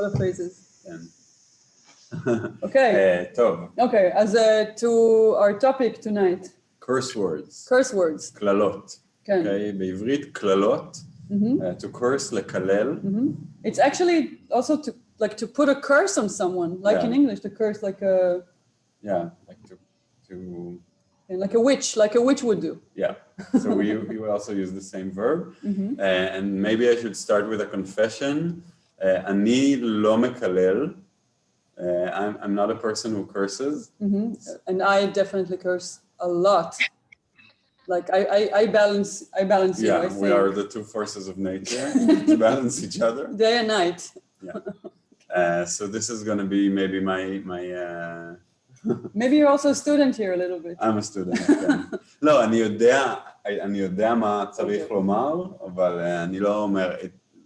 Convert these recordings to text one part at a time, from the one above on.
all the phrases. כן. Okay. טוב. Okay, אז to our topic tonight. Curse words. Curse words. קללות. כן. Okay, בעברית קללות. To curse, לקלל. It's actually also to put a curse on someone, like in English, to curse like a... Yeah, like to like a witch would do. Yeah, so we also use the same verb. And maybe I should start with a confession. אני לא מקלל. I'm not a person who curses. And I definitely curse a lot. Like I balance you, I think. We are the two forces of nature to balance each other. Day and night. Yeah. So this is going to be maybe my Maybe you're also a student here a little bit. I'm a student. לא, אני יודע מה צריך לומר, אבל אני לא אומר,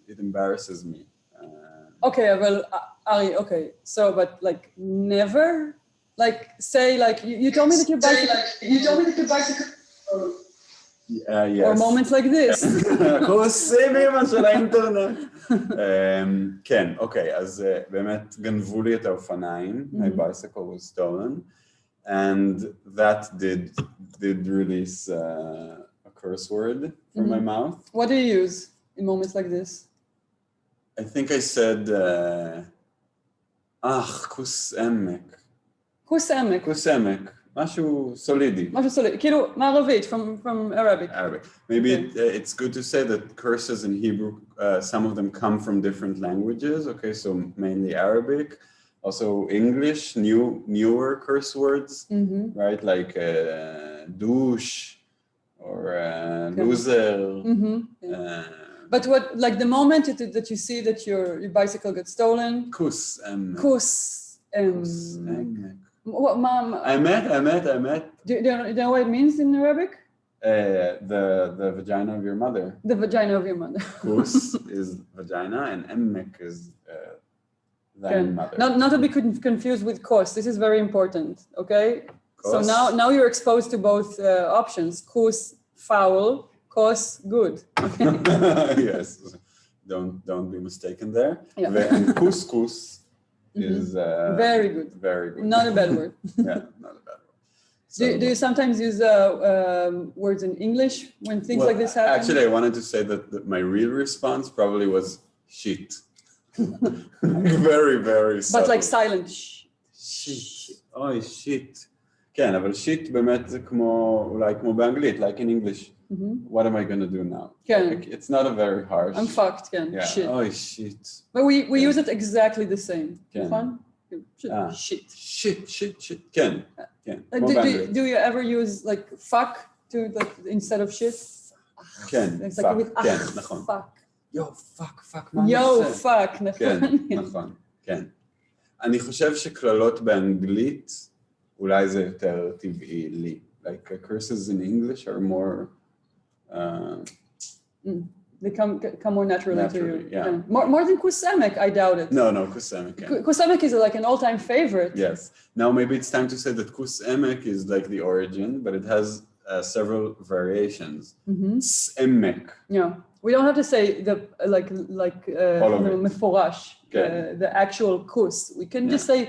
it embarrasses me. Okay, well, Ari, okay. So, but like never, like say like you told me that you bicycle. Yes. Or moments like this. קורסים אימא של האינטרנט. כן, אוקיי, אז באמת גנבו לי את האופניים. My bicycle was stolen. And that did release a curse word from my mouth. What do you use in moments like this? I think I said, כוס עמק. כוס עמק. כוס עמק. משהו סולידי. משהו סולידי. כאילו, מערבית, from Arabic. Maybe it's good to say that curses in Hebrew, some of them come from different languages. Okay, so mainly Arabic. Also English, newer curse words, right? Like douche or loser. But what, like the moment that you see that your bicycle gets stolen? Kus. What, Mom? I met. Do you know what it means in Arabic? The vagina of your mother. The vagina of your mother. Kus is vagina and emmek is mother. Not to be confused with kos. This is very important. Okay. Kos. So now you're exposed to both options. Kus, foul. Kos, good. Okay. Yes. Don't be mistaken there. Yeah. And couscous is very good. Very good. Not a bad word. Yeah, not a bad word. So, do you sometimes use words in English when things like this happen? Actually, I wanted to say that my real response probably was shit. Very, very subtle. But like silent. Shit. Oh, shit. כן, אבל שיט באמת זה כמו, אולי כמו באנגלית, like in English. What am I going to do now? כן. Like, it's not a very harsh. I'm fucked, כן. Yeah. Shit. Oh, shit. But we use it exactly the same. כן. Fun? Shit. Shit. כן. כן. Do you ever use like fuck to like instead of shit? כן. It's like with כן, נכון. fuck. Yo, fuck, מה אני עושה? fuck, נכון. כן, נכון, כן. אני חושב שקללות באנגלית, אולי זה יותר טבעי לי. Like curses in English are more... They come more naturally to you. Yeah. More than kusamek, I doubt it. No, kusamek. Yeah. Kusamek is like an all-time favorite. Yes. Now maybe it's time to say that kusamek is like the origin, but it has several variations. Emek. Yeah. We don't have to say the meforash, the actual kus. We can just say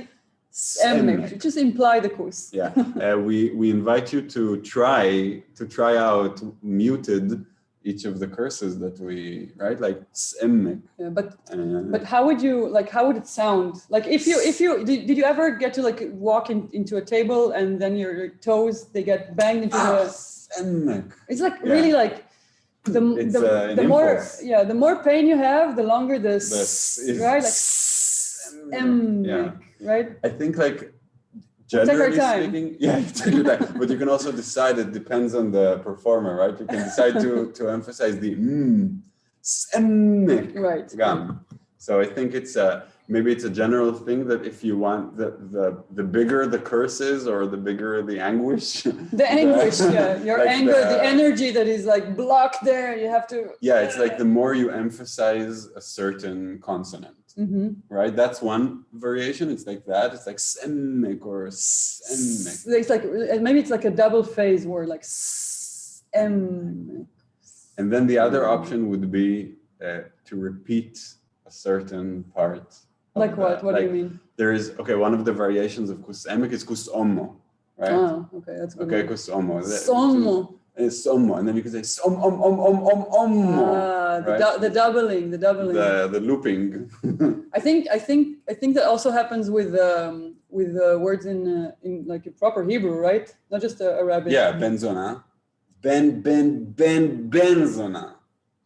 emek. Just imply the kus. Yeah. We invite you to try out muted each of the curses that we, right? Like emek. Yeah, but how would it sound? Like if you did you ever get to like walk into a table and then your toes they get banged into the emek. It's like really like the more pain you have, the longer right? Like emek, right? I think like generally speaking, take your time. But you can also decide, it depends on the performer, right? You can decide to emphasize the right. So I think it's maybe it's a general thing that if you want the bigger the curse is or the bigger the anguish. The anguish, your like anger, the energy that is like blocked there, you have to. Yeah, it's like the more you emphasize a certain consonant. Right, that's one variation. It's like that. It's like semek or semek. It's like maybe it's like a double phase word, like semek. And then the other option would be to repeat a certain part Like what? What do you mean? There is, okay, one of the variations of kus emek is kus omo, right? Oh, okay, that's good. Okay, kus omo. Somo. It's somo, and then you can say som omo. Right? The doubling. The looping. I think that also happens with words in like a proper Hebrew, right? Not just Arabic. Yeah, benzona. Benzona.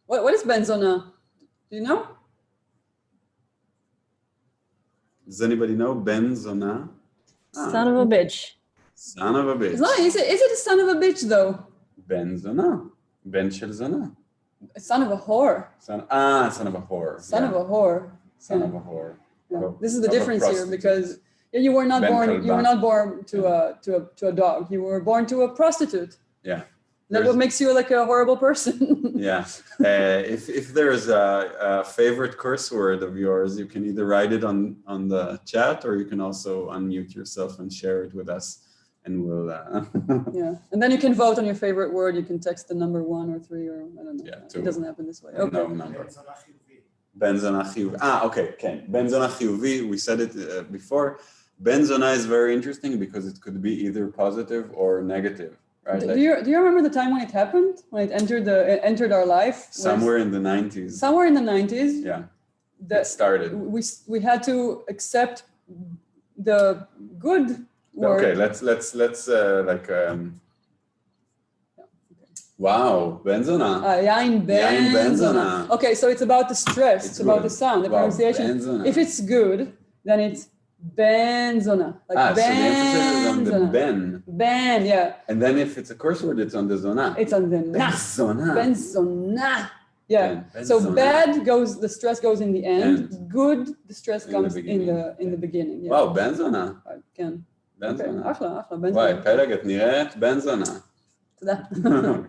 What is benzona? Do you know? Does anybody know benzona? Son of a bitch. Son of a bitch. It's not, is it a son of a bitch though? Benzona. Ben shel zona. Son of a whore. Son of a whore. Son of a whore. Son of a whore. Yeah. This is the Of a difference here prostitute. because you were not Ben born. Kalba. You were not born to a dog. You were born to a prostitute. Yeah. That's what makes you like a horrible person. Yeah. If there's a favorite curse word of yours, you can either write it on the chat, or you can also unmute yourself and share it with us, and we'll. Yeah, and then you can vote on your favorite word. You can text the number 1 or 3 or I don't know. Yeah, it doesn't happen this way. Okay. No number. Benzona chiyuvi. Okay. Benzona chiyuvi. We said it before. Benzona is very interesting because it could be either positive or negative. Right? Do you remember the time when it happened? When it entered our life? Somewhere in the 90s. Somewhere in the 90s. Yeah. It started. We had to accept the good word. Okay, let's wow, benzona. Yain benzona. Okay, so it's about the stress. It's about the sound, the pronunciation. Benzona. If it's good, then it's benzona. Like so the emphasis is on the ben. Ben, yeah. And then if it's a curse word, it's on the zona. It's on the na. Benzona. Benzona. Yeah. Ben, So benzona. bad the stress goes in the end. Good, the stress In comes the beginning. in the beginning. Yeah. Wow, benzona. כן. בנזונה. אחלה, וואי, פלג, את נראית בנזונה. תודה.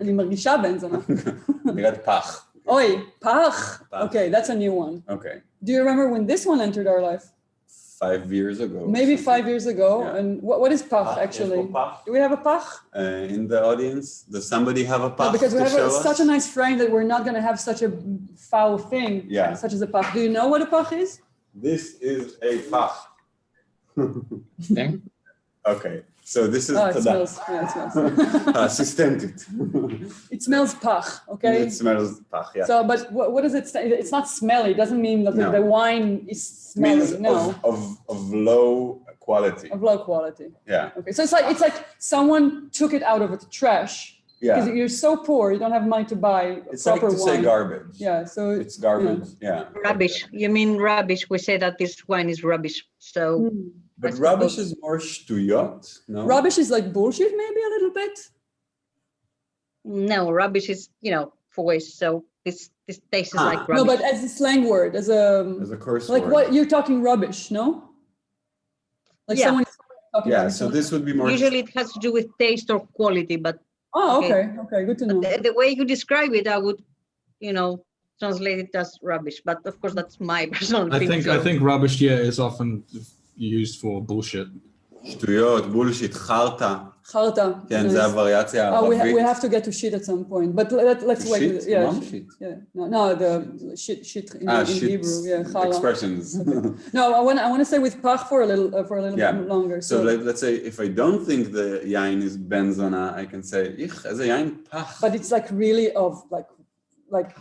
אני מרגישה בנזונה. נראית פח. אוי, פח. Okay, that's a new one. Okay. Do you remember when this one entered our life? 5 years ago. Maybe 5 years ago. Yeah. And what is pach actually? Do we have a pach? In the audience, does somebody have a pach? No, because we to have show us? such a nice frame that we're not going to have such a foul thing, Yeah. such as a pach. Do you know what a pach is? This is a pach. Okay, so this is it smells. Yeah, it smells. Assistant. It smells pach, okay? It smells pach, yeah. So, but what does it say? It's not smelly. It doesn't mean that No. the wine is smelly. Means No. of low quality. Of low quality. Yeah. Okay, so it's like someone took it out of the trash. Because Yeah. you're so poor, you don't have money to buy It's like proper to wine. say garbage. Yeah, so It's garbage. Yeah. Rubbish. You mean rubbish? We say that this wine is rubbish. So But rubbish is more shtuyot, no? Rubbish is like bullshit, maybe a little bit. no, rubbish is for waste. So this tastes like rubbish. No, but as a slang word, as a curse like word. what you're talking rubbish, no? Like Yeah. someone talking Yeah, rubbish. so this would be more. Usually it has to do with taste or quality, but Oh, Okay. okay, good to know. the way you describe it, I would, translate it as rubbish. But of course, that's my personal opinion. I think rubbish is often used for bullshit. שטויות, בולשיט, חרטא. Charta. כן, זה הווריאציה הערבית. We have to get to shit at some point, but let's wait. Shit? Yeah, Mom, shit. shit. Yeah, no, the shit in Shit Hebrew. Yeah, chala. expressions. No, I want to stay with pach for a little Yeah. bit longer. So let's say if I don't think the yain is benzona, I can say, איזה yain pach. But it's like really like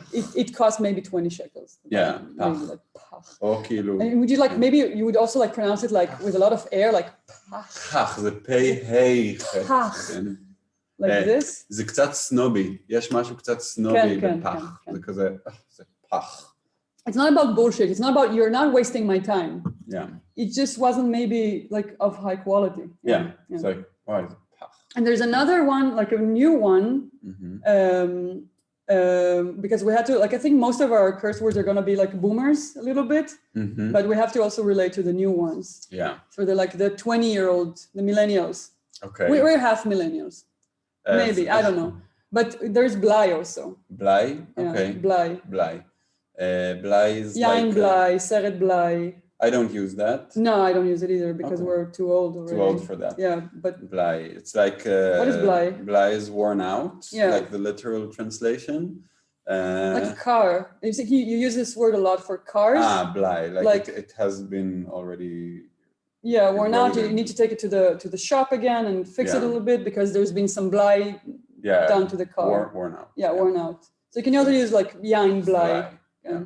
it costs maybe 20 shekels. Yeah, Maybe pach. like pach. או כאילו, And would you like maybe you would also like pronounce it like with a lot of air, like pach, פח, זה פי, פח. כן. like this? זה קצת סנובי, יש משהו קצת סנובי כן, בפח. כן. זה כזה, זה פח. It's not about bullshit. It's not about you're not wasting my time. Yeah, It just wasn't maybe like of high quality. yeah. It's like, why is it pach? And there's another one, like a new one, Mhm. because we had to, like, I think most of our curse words are going to be like boomers a little bit, Mhm. but we have to also relate to the new ones. Yeah, So they're like the 20-year-old, the millennials. okay. We're half millennials, maybe, I don't know. But there's blai also. Blai, Yeah, okay. blai. Blai. Blai is Yain like, blai, seret blai. I don't use that. No, I don't use it either because Okay. we're too old already. Too old for that. Yeah, but Blai. It's like What is blai? Blai is worn out. Yeah. Like the literal translation. Like a car. You use this word a lot for cars. blai. Like It has been already. Yeah, worn out. You eroded. need to take it to the shop again and fix it Yeah. a little bit because there's been some blai done to the car. Worn out. Yeah, worn out. So you can also use like yain blai. Yeah.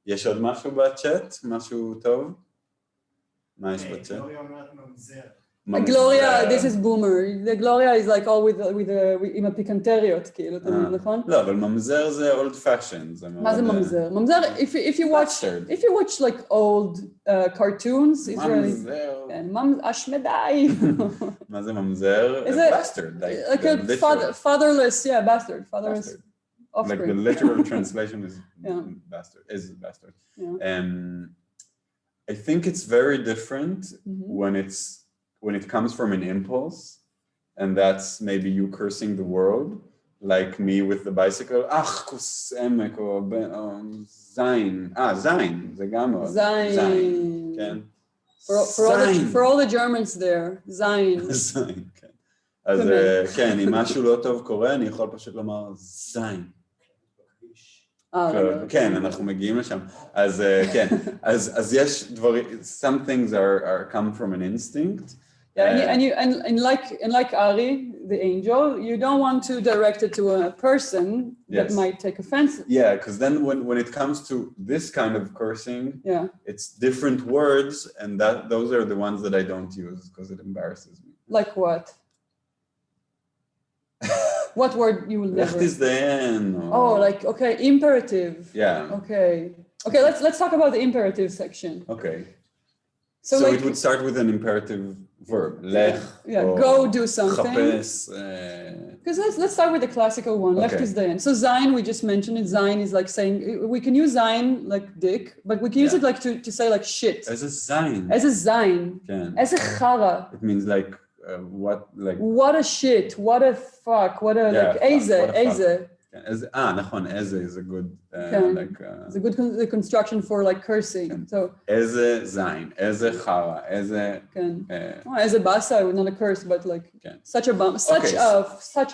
יש עוד משהו בצ'אט? משהו טוב? מה יש בצ'אט? Gloria, this is boomer. The Gloria is like all עם הפיקנטריות, כאילו, אתה מבין, נכון? לא, אבל ממזר זה old fashioned. מה זה ממזר? ממזר, if you watch like old cartoons, Israeli. ממזר. כן, השמדי. מה זה ממזר? Bastard. Like a fatherless, yeah, bastard. Fatherless offspring. Like the literal translation is bastard. Yeah. I think it's very different when it comes from an impulse, and that's maybe you cursing the world, like me with the bicycle. כוס עמק או זין. זין, זה גם מאוד. זין. כן. For all the Germans there, זין. זין, כן. אז כן, אם משהו לא טוב קורה, אני יכול פשוט לומר זין. כן, אנחנו מגיעים לשם. אז כן, אז יש דברים, some things are come from an instinct. Yeah, and like Ari, the angel, you don't want to direct it to a person that might take offense. Yeah, because then when it comes to this kind of cursing, it's different words, and those are the ones that I don't use because it embarrasses me. Like what? What word you will never? Lecht is the end. Oh, like okay, imperative. Yeah. Okay, let's talk about the imperative section. Okay. So like, it would start with an imperative verb. Lech. Yeah, go do something. Chapes. Because let's start with the classical one. Okay. Left is the end. So Zain, we just mentioned it. Zain is like saying, we can use Zain like dick, but we can use it like to say like shit. As a sign. As a Zain. Can. As a chara. It means like what a shit, what a fuck, what a like eze. נכון, איזה is a good it's a good construction for like cursing. So איזה זין, איזה חרא, איזה איזה basa, not a curse, but like such a bum, such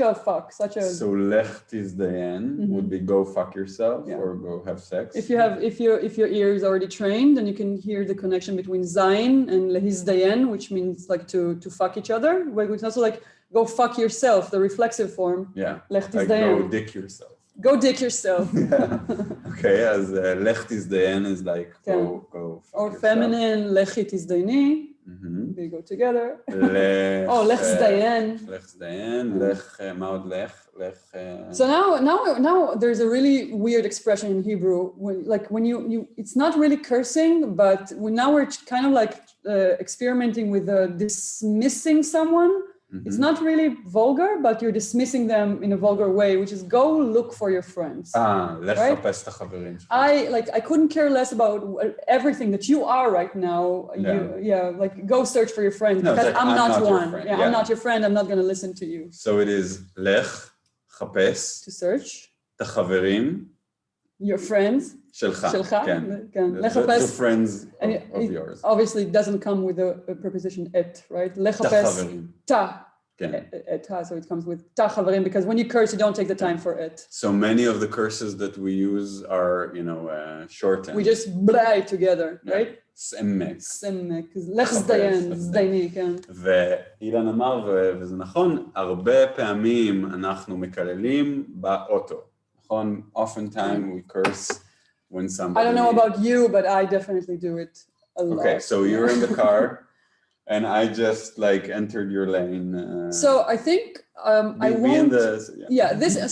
a fuck, such a. So lecht is the end would be go fuck yourself or go have sex. If your ear is already trained, then you can hear the connection between zain and lehiz dayen, which means like to fuck each other. But it's also like go fuck yourself, the reflexive form. Yeah. Lecht is like dayen. go dick yourself. Go dick yourself. Okay, as lecht is dayen is like go fuck or yourself. Feminine, lechit is dayni. They go together. Lech dayen. Lech dayen. Lech מה עוד לech? So now there's a really weird expression in Hebrew when you it's not really cursing, but now we're kind of like experimenting with dismissing someone. It's not really vulgar, but you're dismissing them in a vulgar way, which is go look for your friends. לחפש את החברים שלך. I couldn't care less about everything that you are right now. Like go search for your friends because I'm not one. I'm not your friend. I'm not going to listen to you. So it is לך, חפש. To search. את החברים. Your friends. שלך. כן. The friends of yours. Obviously, it doesn't come with a preposition et, right? לחפש. ta. Et, so it comes with ta חברים, because when you curse, you don't take the time for it. So many of the curses that we use are, shortened. We just blah together, right? סמק. סמק. לך זדיין, זדייני, כן. ואילן אמר, וזה נכון, הרבה פעמים אנחנו מקללים באוטו. נכון? Oftentimes we curse when somebody... I don't know about you, but I definitely do it a lot. Okay, so you're in the car and I just like entered your lane. So I think I won't...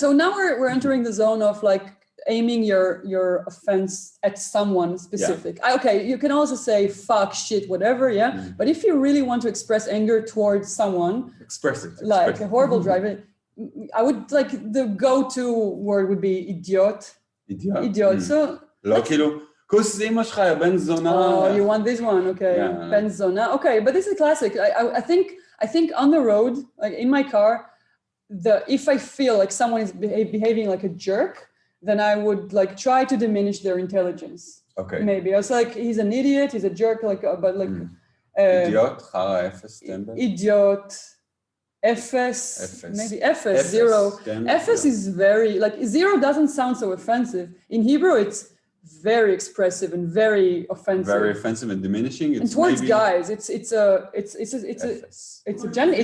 So now we're entering the zone of like aiming your offense at someone specific. Okay, you can also say fuck, shit, whatever, But if you really want to express anger towards someone... Express it. Like a horrible driver... I would like the go-to word would be idiot. Idiot. So לא כאילו, כוס אמא שלך, בן זונה. Oh, you want this one, okay. בן זונה. Okay, but this is classic. I think on the road, like in my car, if I feel like someone is behaving like a jerk, then I would like try to diminish their intelligence. Okay. Maybe I was like, he's an idiot, he's a jerk, like, but like. Idiot, חרא, אפס, טמבל. Idiot. אפס, maybe אפס, zero. כן, אפס is very, like zero doesn't sound so offensive. In Hebrew, it's very expressive and very offensive. Very offensive and diminishing. And towards guys, it's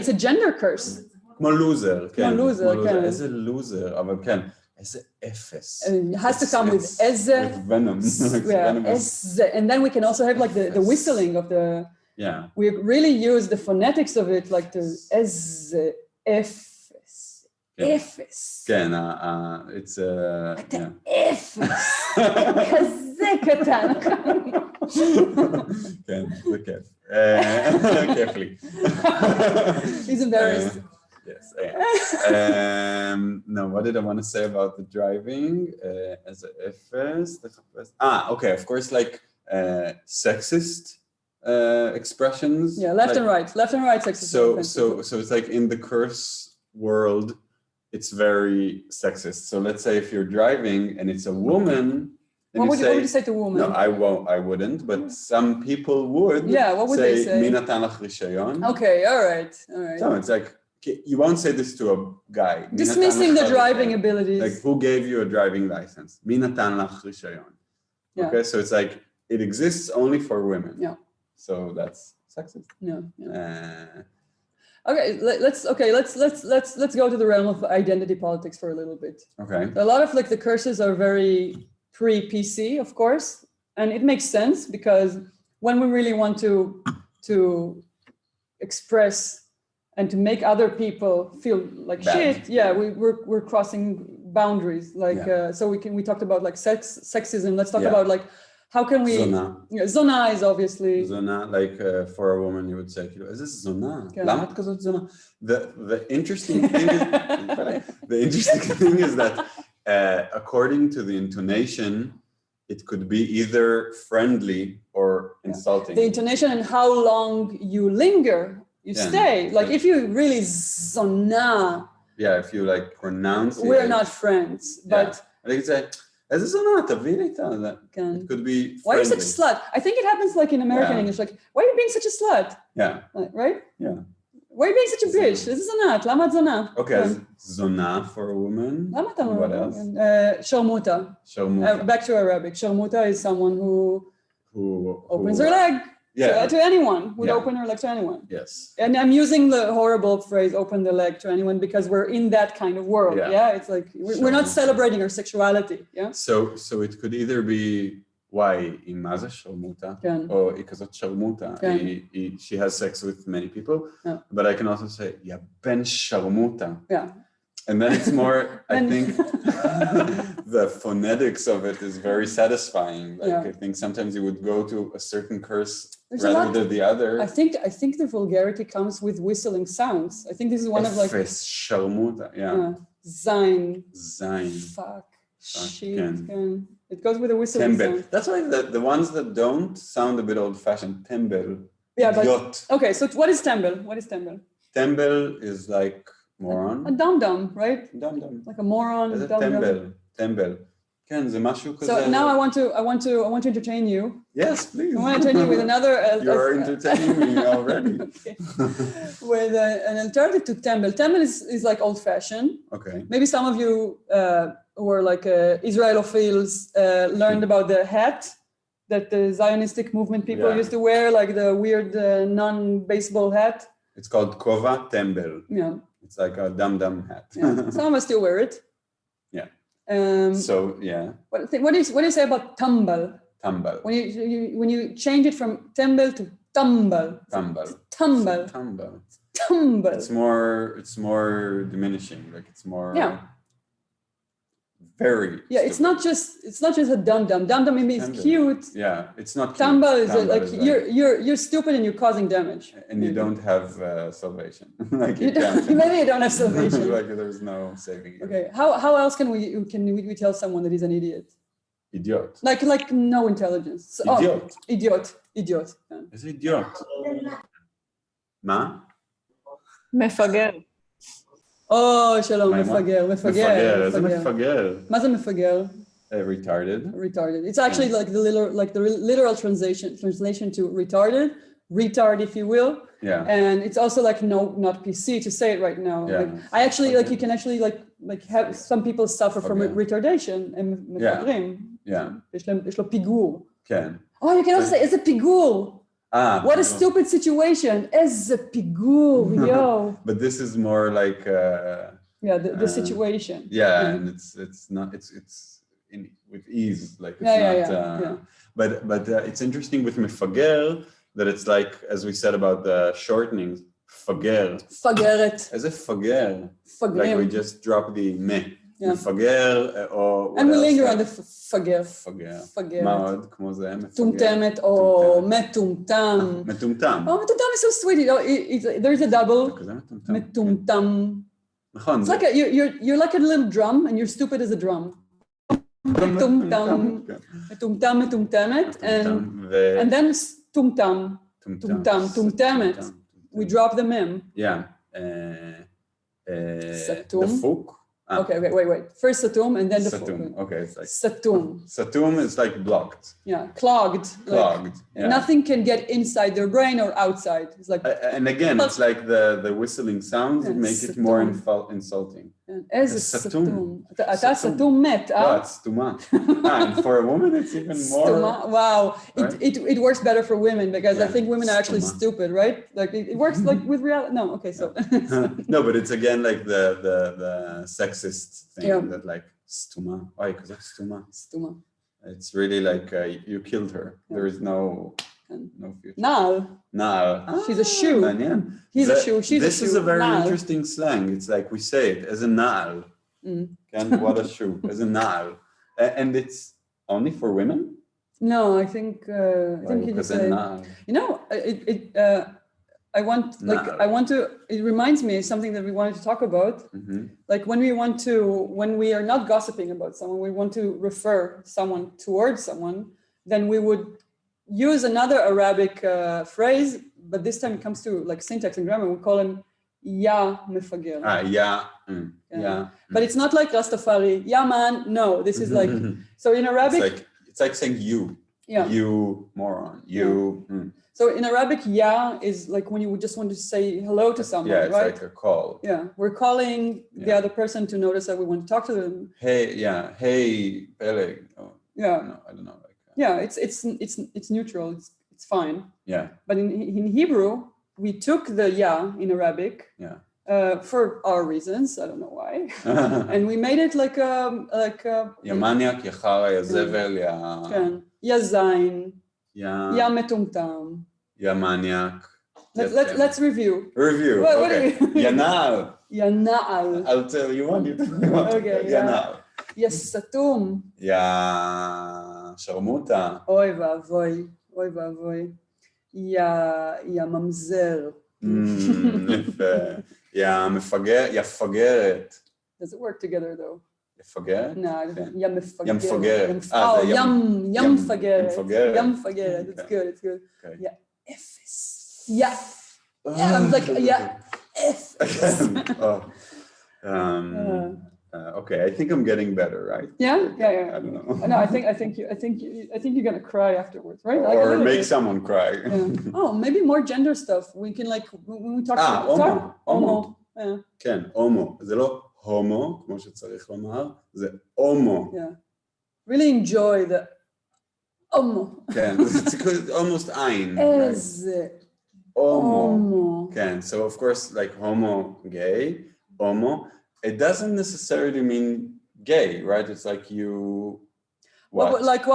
a gender curse. כמו לוזר, כן. כמו לוזר, כן. איזה לוזר, אבל כן, איזה אפס. And it has to come with איזה. With venom. איזה. And then we can also have like the whistling of the... Yeah. We really use the phonetics of it, like the איזה, אפס, אפס. כן, it's yeah. אפס, כזה קטן. כן, זה כיף. כיף לי. He's embarrassed. Yes, I am. No, what did I want to say about the driving? As a FS, okay, of course, like sexist expressions. Yeah, left and right sexist. So it's like in the curse world, it's very sexist. So let's say if you're driving and it's a woman. What would you say to a woman? No, I wouldn't, but some people would. Yeah, what would they say? מי נתן לך רישיון? Okay, all right. So it's like, you won't say this to a guy. Dismissing the driving abilities. Like, who gave you a driving license? מי נתן לך רישיון? Okay, so it's like, it exists only for women. Yeah. So that's sexist. Yeah. Okay, let's go to the realm of identity politics for a little bit. Okay. A lot of like the curses are very pre-PC, of course, and it makes sense because when we really want to express and to make other people feel like bad. shit, yeah, we're crossing boundaries. Like so we talked about like sexism. Let's talk about like how can we? Zona. Zona is obviously. Zona, like for a woman, you would say, "Is this zona? למה את כזאת zona?" The interesting thing is that according to the intonation, it could be either friendly or insulting. The intonation and how long you linger. You stay. Like if you really zona. Yeah, if you like pronounce it. We're not friends, but. I think it's like, איזה זונה, תביא לי את זה. It could be friendly. Why are you such a slut? I think it happens like in American English, like, why are you being such a slut? Yeah. Right? Yeah. Why are you being such a bitch? איזה זונה, למה את זונה? Okay, אז זונה for a woman. למה אתה What else? שרמוטה. שרמוטה. Back to Arabic. Sharmuta is someone who opens her leg to anyone, would open her leg to anyone. Yes. And I'm using the horrible phrase, open the leg to anyone, because we're in that kind of world. Yeah. It's like, we're not celebrating our sexuality. Yeah. So it could either be, why, היא מה זה שרמוטה? או היא כזאת שרמוטה. She has sex with many people. But I can also say, יא בן שרמוטה. Yeah. And then it's more, I think, the phonetics of it is very satisfying. Like I think sometimes you would go to a certain curse rather than the other. I think the vulgarity comes with whistling sounds. I think this is one of like sharmuta, Zain. Fuck. Shit. It goes with a whistling sound. That's why the ones that don't sound a bit old-fashioned. Tembel. Yeah, but Idiot. Okay, so what is tembel? Tembel is like moron. A dum-dum, right? Dum-dum. Like a moron. Tembel. כן, זה משהו כזה. So now I want to entertain you. Yes, please. I want to entertain you with another. You're entertaining me already. Okay. With an alternative to tembel. Tembel is like old-fashioned. Okay. Maybe some of you who are like Israelophiles learned about the hat that the Zionistic movement people used to wear, like the weird non-baseball hat. It's called kova tembel. Yeah. It's like a dum-dum hat. Yeah. Some of us still wear it. Yeah. So yeah. What do you say about tumbal? Tumbal. When you change it from tembel to tumbal. Tumbal. It's more diminishing. Like it's more. Yeah. Very. Yeah, stupid. it's not just a dum-dum. Dum-dum maybe is cute. Yeah, it's not cute. Tumbal is like you're stupid and you're causing damage. And you don't have salvation. Like maybe you don't have salvation. Like there's no saving you. Okay. How else can we tell someone that he's an idiot? Idiot. Like no intelligence. Idiot. Idiot. איזה אידיוט. מה? מפגר. שלום, מפגר. איזה מפגר? מה זה מפגר? Retarded. It's actually like the literal translation to retarded retard, if you will. Yeah. And it's also like not PC to say it right now. Yeah. Like, I actually like you can actually like have some people suffer from retardation and מפגרים. Yeah. יש לו פיגור. כן. Oh, you can also say איזה פיגור. What a stupid situation. איזה פיגור, yo. But this is more like the situation. Yeah, and it's not it's in with ease, like it's not but it's interesting with מפגר that it's like, as we said about the shortenings, פגר. פגרת. איזה פגר. פגרים. Like we just drop the me. מפגר, or and we linger on the פגר. פגר. פגרת. מה עוד? כמו זה, מפגר. טומטמת או מטומטם. מטומטם. Oh, מטומטם is so sweet. You know, there's a double. כזה מטומטם. מטומטם. נכון. It's like you're like a little drum and you're stupid as a drum. מטומטם. מטומטם, מטומטמת. And then טומטם. טומטם, טומטמת. We drop the mem. Yeah. סתום. דפוק. Okay, wait. First satum and then the satum. Okay, it's like satum. Satum is like blocked. Yeah, clogged. Clogged. Like, nothing can get inside their brain or outside. It's like. And again, it's like the whistling sounds that make it more insulting. איזה סתום. אתה סתום מת, No, it's סתומה. And for a woman, it's even more. סתומה. Wow. Right? It works better for women because I think women are actually stupid, right? Like it works like with reality. No, okay, so. No, but it's again like the sexist thing that like stuma. Why? Because it's stuma. Stuma. It's really like you killed her. There is no future. Nal. She's a shoe. He's a shoe. She's a shoe. This is a very interesting slang. It's like we say it as a nal. What a shoe. As a nal. And it's only for women? No, I think you just say, you know, I want to, it reminds me of something that we wanted to talk about. Like when we are not gossiping about someone, we want to refer someone towards someone, then we would use another Arabic phrase, but this time it comes to like syntax and grammar. We call him ya mefager. But it's not like Rastafari, ya man. No, this is like, so in Arabic. It's like saying you. Yeah. You moron. You. So in Arabic, ya is like when you would just want to say hello to someone, right? Yeah, it's like a call. Yeah, we're calling the other person to notice that we want to talk to them. Hey, Peleg. Oh, yeah. No, I don't know. It's neutral. It's fine. Yeah. But in Hebrew, we took the ya in Arabic. Yeah. For our reasons, I don't know why, and we made it like Ya maniac, ya chara, ya zevel, ya zayin, ya metumtam. Ya maniac. Let's review. Okay. Ya na'al. Ya na'al. I'll tell you one. Okay. Ya na'al. Ya satum. Ya sharmuta. Oy vavoy. Ya mamzer. יפה. יא פגרת. Does it work together though? יא פגרת? No, יא מפגרת. ים פגרת. ים פגרת. ים פגרת. It's good. יא אפס. I'm like, יא אפס. Okay, I think I'm getting better, right? Yeah. I don't know. No, I think you're gonna cry afterwards, right? Or make someone cry. Yeah. Oh, maybe more gender stuff. We can like when we talk. הומו. Yeah. כן, הומו. זה לא הומו, כמו שצריך לומר, זה הומו. Yeah. Really enjoy the הומו. כן, it's almost עין. איזה הומו. כן, so of course like homo, gay, homo. It doesn't necessarily mean gay, right? It's like you. What?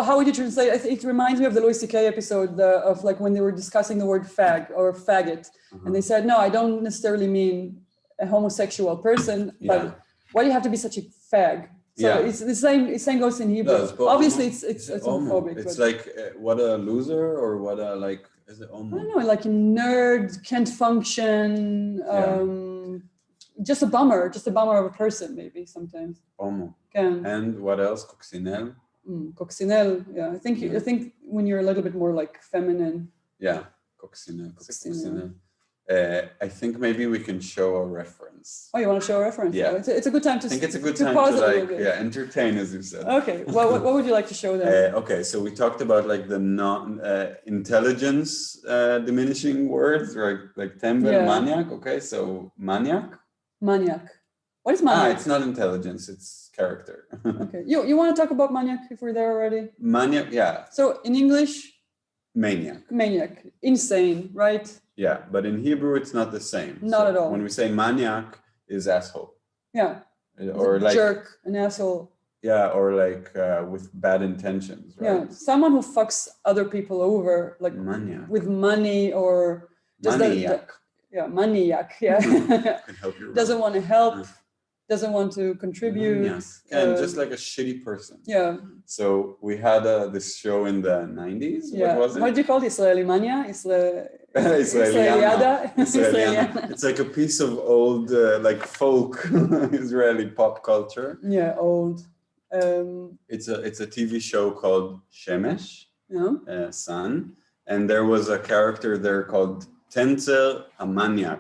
How would you translate? It reminds me of the Louis C.K. episode of like when they were discussing the word fag or faggot, and they said, "No, I don't necessarily mean a homosexual person, but why do you have to be such a fag?" So it's the same. The same goes in Hebrew. Obviously, it's homophobic. It's like what a loser or what a like. Is it homo? I don't know, like a nerd, can't function. Just a bummer of a person, maybe sometimes. Homo. Can. And what else? Coccinelle. Coccinelle. Yeah, I think when you're a little bit more like feminine. Yeah, coccinelle. I think maybe we can show a reference. Oh, you want to show a reference? Yeah. Oh, it's a good time to I think it's a good to time pause to it a little like, bit. entertain, as you said. Okay, well, what would you like to show them? Okay, so we talked about like the non-intelligence diminishing words, right? Like tembel, Yeah. maniac. Okay, so maniac. Maniac. What is maniac? It's not intelligence, it's character. Okay, you want to talk about maniac if we're there already? Maniac, yeah. So in English, Maniac. maniac, insane, right? Yeah, but in Hebrew, it's not the same. Not at all. When we say maniac, is asshole. Yeah. Or like jerk, an asshole. Yeah, or like with bad intentions, right? Yeah, someone who fucks other people over, like Maniac. with money or just Maniac. Maniac. Yeah, Can help you. doesn't want to help, doesn't want to contribute. Yes, and just like a shitty person. Yeah. So we had this show in the 90s. Yeah. What was it? What did you call it? Israeli mania? Israeliana. Israeliana. It's like a piece of old, like folk Israeli pop culture. Yeah, old. It's a TV show called Shemesh, Sun, and there was a character there called Tenzer, a maniac.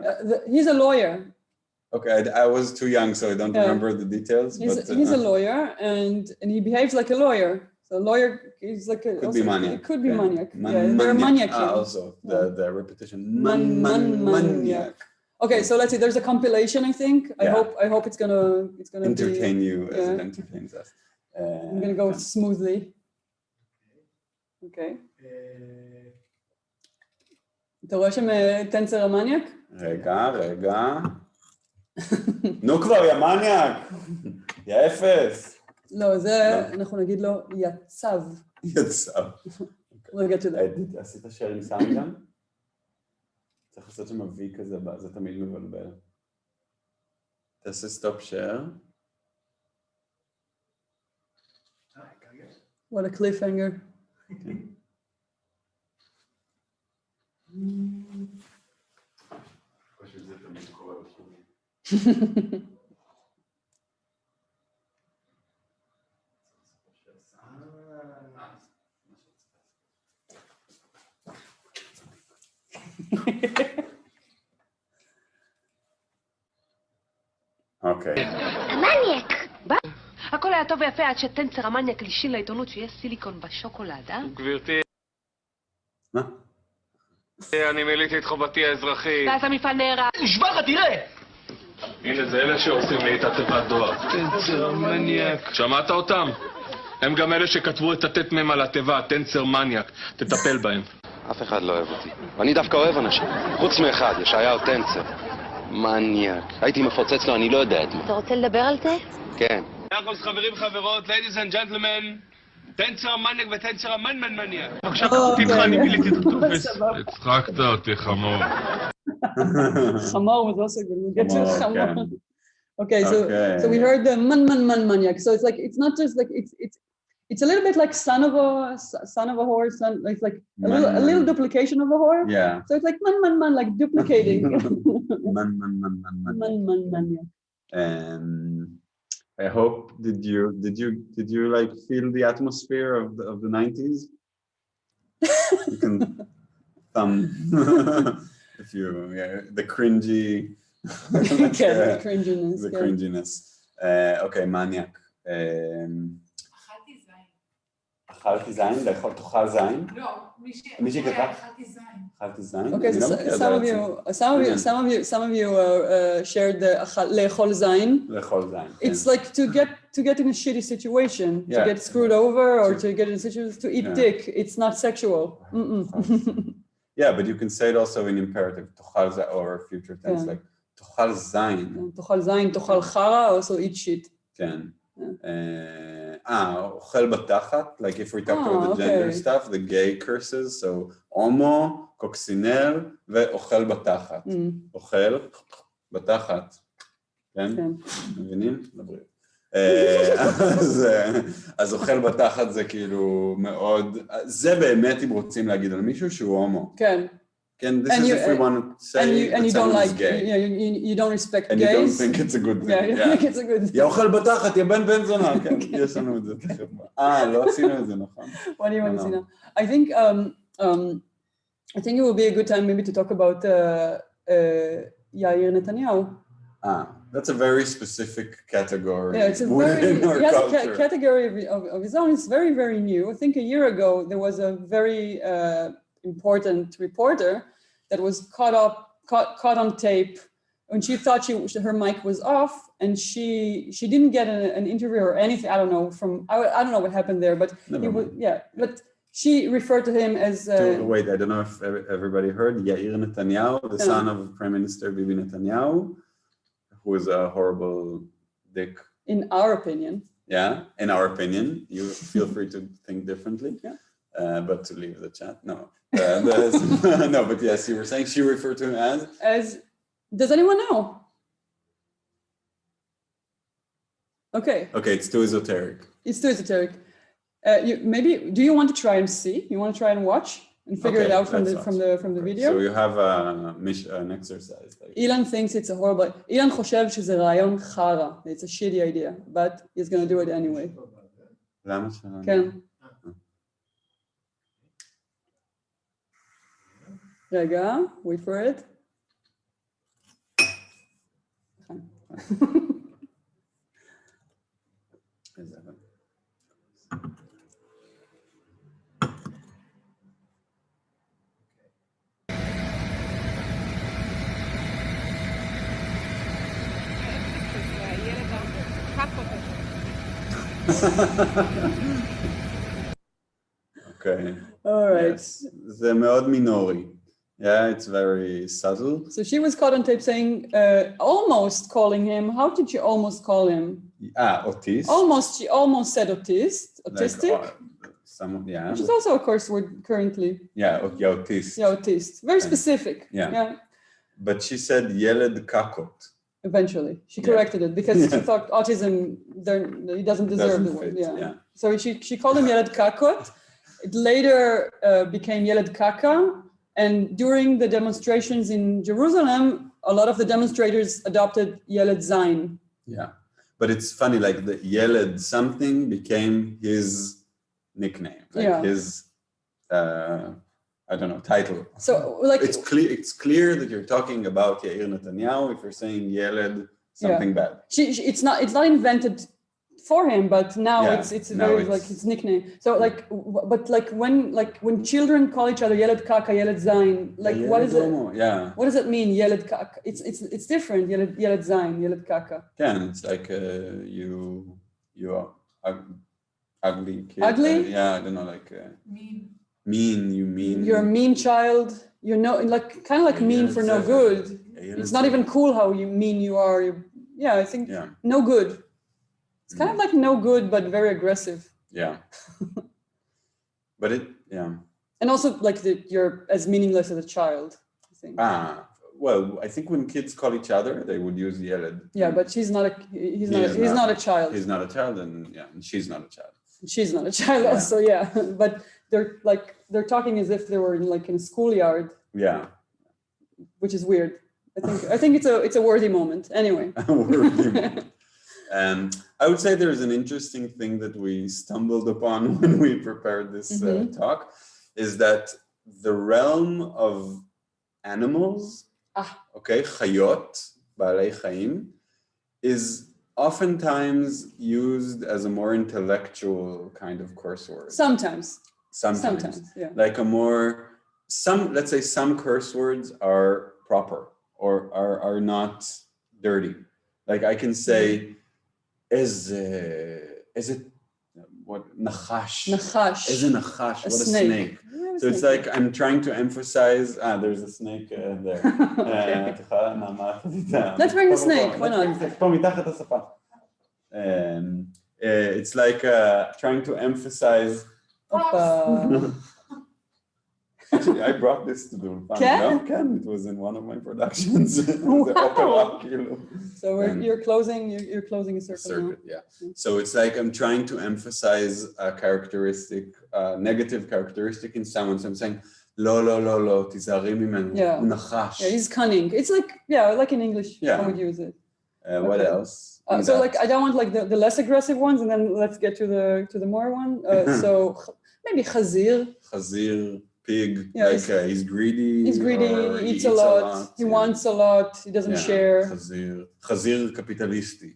He's a lawyer. Okay, I was too young, so I don't remember the details. He's a lawyer, and he behaves like a lawyer. So a lawyer is like a... Could be maniac. It could be maniac. They're maniac. Also, the repetition. Maniac. Okay, so let's see. There's a compilation, I think. I hope it's gonna entertain you as it entertains us. I'm gonna go smoothly. Okay. אתה רואה שם טנסר המניאק? רגע. נו כבר, יא מניאק! יא אפס! לא, זה, אנחנו נגיד לו יצב. יצב. רגע, תודה. עשית share עם סאונד גם? צריך לעשות שם וי כזה, זה תמיד מבלבל. תעשה סטופ share. What a cliffhanger. אוקיי. המניאק! הכל היה טוב ויפה עד שטנצר המניאק לישין לעיתונות שיש סיליקון בשוקולד, אה? גברתי. מה? אני מילאתי את חובתי האזרחית. ואז המפעל נהרג. נשבע לך, תראה! הנה, זה אלה שעושים לי את התיבת דואר. טנצר מניאק. שמעת אותם? הם גם אלה שכתבו את הט"מ על התיבה, טנצר מניאק. תטפל בהם. אף אחד לא אוהב אותי. ואני דווקא אוהב אנשים. חוץ מאחד, ישעיהו טנצר. מניאק. הייתי מפוצץ לו, אני לא יודע את מה. אתה רוצה לדבר על זה? כן. יחוס חברים חברות, ladies and gentlemen, טנצר המניאק וטנצר המניאק. בבקשה, איתך, אני מילאתי את הטופס. הצחקת אותי, חמור. Chamor was also good. We'll get to Chamor. Okay, so we heard the maniac. So it's like it's not just like it's a little bit like son of a horse. It's like a little duplication of a horse. Yeah. So it's like man, like duplicating. Maniac. I hope did you like feel the atmosphere of the 90s? You can thumb if you the cringy the cringiness. the cringiness. Okay, maniac. אכלתי זין, לאכול תאכל זין? לא, מישהי כתבה אכלתי זין. אכלתי זין? Okay, so some of you shared the לאכול זין. לאכול זין. It's like to get in a shitty situation, to get screwed over or to get in a situation to eat dick. It's not sexual. Yeah, but you can say it also in imperative, תאכל זין, or future tense, like תאכל זין. תאכל זין, תאכל חרא, also eat shit. כן. אוכל בתחת, like if we talked about the gender stuff, the gay curses, so הומו, קוקסינל ואוכל בתחת. אוכל בתחת, כן? מבינים? לבריאות. אז אוכל בתחת זה כאילו מאוד, זה באמת אם רוצים להגיד על מישהו שהוא הומו. כן. כן, this is if we want to say that someone is gay. You don't respect gays. And you don't think it's a good thing. Yeah, you think it's a good thing. יא אוכל בתחת, יא בן זונה, כן, יש לנו את זה תכף. לא עשינו את זה, נכון? What do you want to see now? I think it will be a good time maybe to talk about Yair Netanyahu. That's a very specific category. Yeah, it's a within our he has culture. a category of his own. It's very, very new. I think a year ago, there was a very important reporter that was caught on tape when she thought her mic was off, and she didn't get an interview or anything. I don't know I don't know what happened there, but but she referred to him as. Wait, I don't know if everybody heard Yair Netanyahu, the son of Prime Minister Bibi Netanyahu, who is a horrible dick. In our opinion. Yeah, in our opinion. You feel free to think differently. Yeah. But to leave the chat, no. No, but yes, you were saying she referred to him as. Does anyone know? Okay. Okay, it's too esoteric. It's too esoteric. Maybe do you want to try and see? You want to try and watch and figure it out from the video? So you have an exercise. Ilan thinks it's a horrible. Ilan חושב שזה רעיון חרא. It's a shitty idea, but he's going to do it anyway. למה ש... כן. רגע, wait for it. Okay. All right. Yes. זה מאוד מינורי. Yeah, it's very subtle. So she was caught on tape saying, almost calling him. How did you almost call him? Autist. Almost. She almost said autistic. Yeah. Which is also a curse word currently. Yeah, autist. Yeah, autist. Very specific. Yeah. But she said ילד kakot. Eventually, she corrected it because she thought autism, he doesn't deserve the word. Yeah. So she called him ילד kakot. It later became ילד kaka. And during the demonstrations in Jerusalem, a lot of the demonstrators adopted ילד zayin. Yeah. But it's funny, like the ילד something became his nickname, like his, I don't know, title. So like it's clear that you're talking about Yair Netanyahu if you're saying ילד something bad. It's not invented for him, but now it's very like his nickname. So like, but like when children call each other ילד kaka, ילד zayin, like what is it? Yeah. What does it mean? ילד kaka. It's different. ילד zayin, ילד kaka. Yeah, it's like you are ugly kid. Ugly? I don't know, like mean. You mean. You're a mean child. You're like kind of like mean for no good. It's not even cool how mean you are. I think no good. It's kind of like no good, but very aggressive. Yeah. But and also like you're as meaningless as a child, I think. Well, I think when kids call each other, they would use ילד. Yeah, but he's not a child. He's not a child, and she's not a child. She's not a child also, but they're talking as if they were in a schoolyard. Yeah. Which is weird. I think it's a worthy moment. Anyway. A worthy moment. I would say there's an interesting thing that we stumbled upon when we prepared this talk, is that the realm of animals, chayot, baalei chaim, is oftentimes used as a more intellectual kind of curse word. Sometimes, yeah. Like let's say some curse words are proper or are not dirty. Like I can say, is it what nachash? Nachash. Is a nachash? What a snake. So it's like I'm trying to emphasize. There's a snake there. Let's bring the snake. Why not? It's like trying to emphasize. Actually, I brought this to the Ken. It was in one of my productions. Wow. So you're closing a circle. Yeah. So it's like I'm trying to emphasize a characteristic, negative characteristic in someone. So I'm saying, lo, tizari mimenu, nachash. Yeah, he's cunning. It's like in English, how would you use it? What else? So like I don't want like the less aggressive ones, and then let's get to the more one. So maybe chazir. Chazir. pig, Yeah, like he's greedy. He's greedy, or he eats a lot, he wants a lot, he doesn't share. חזיר קפיטליסטי.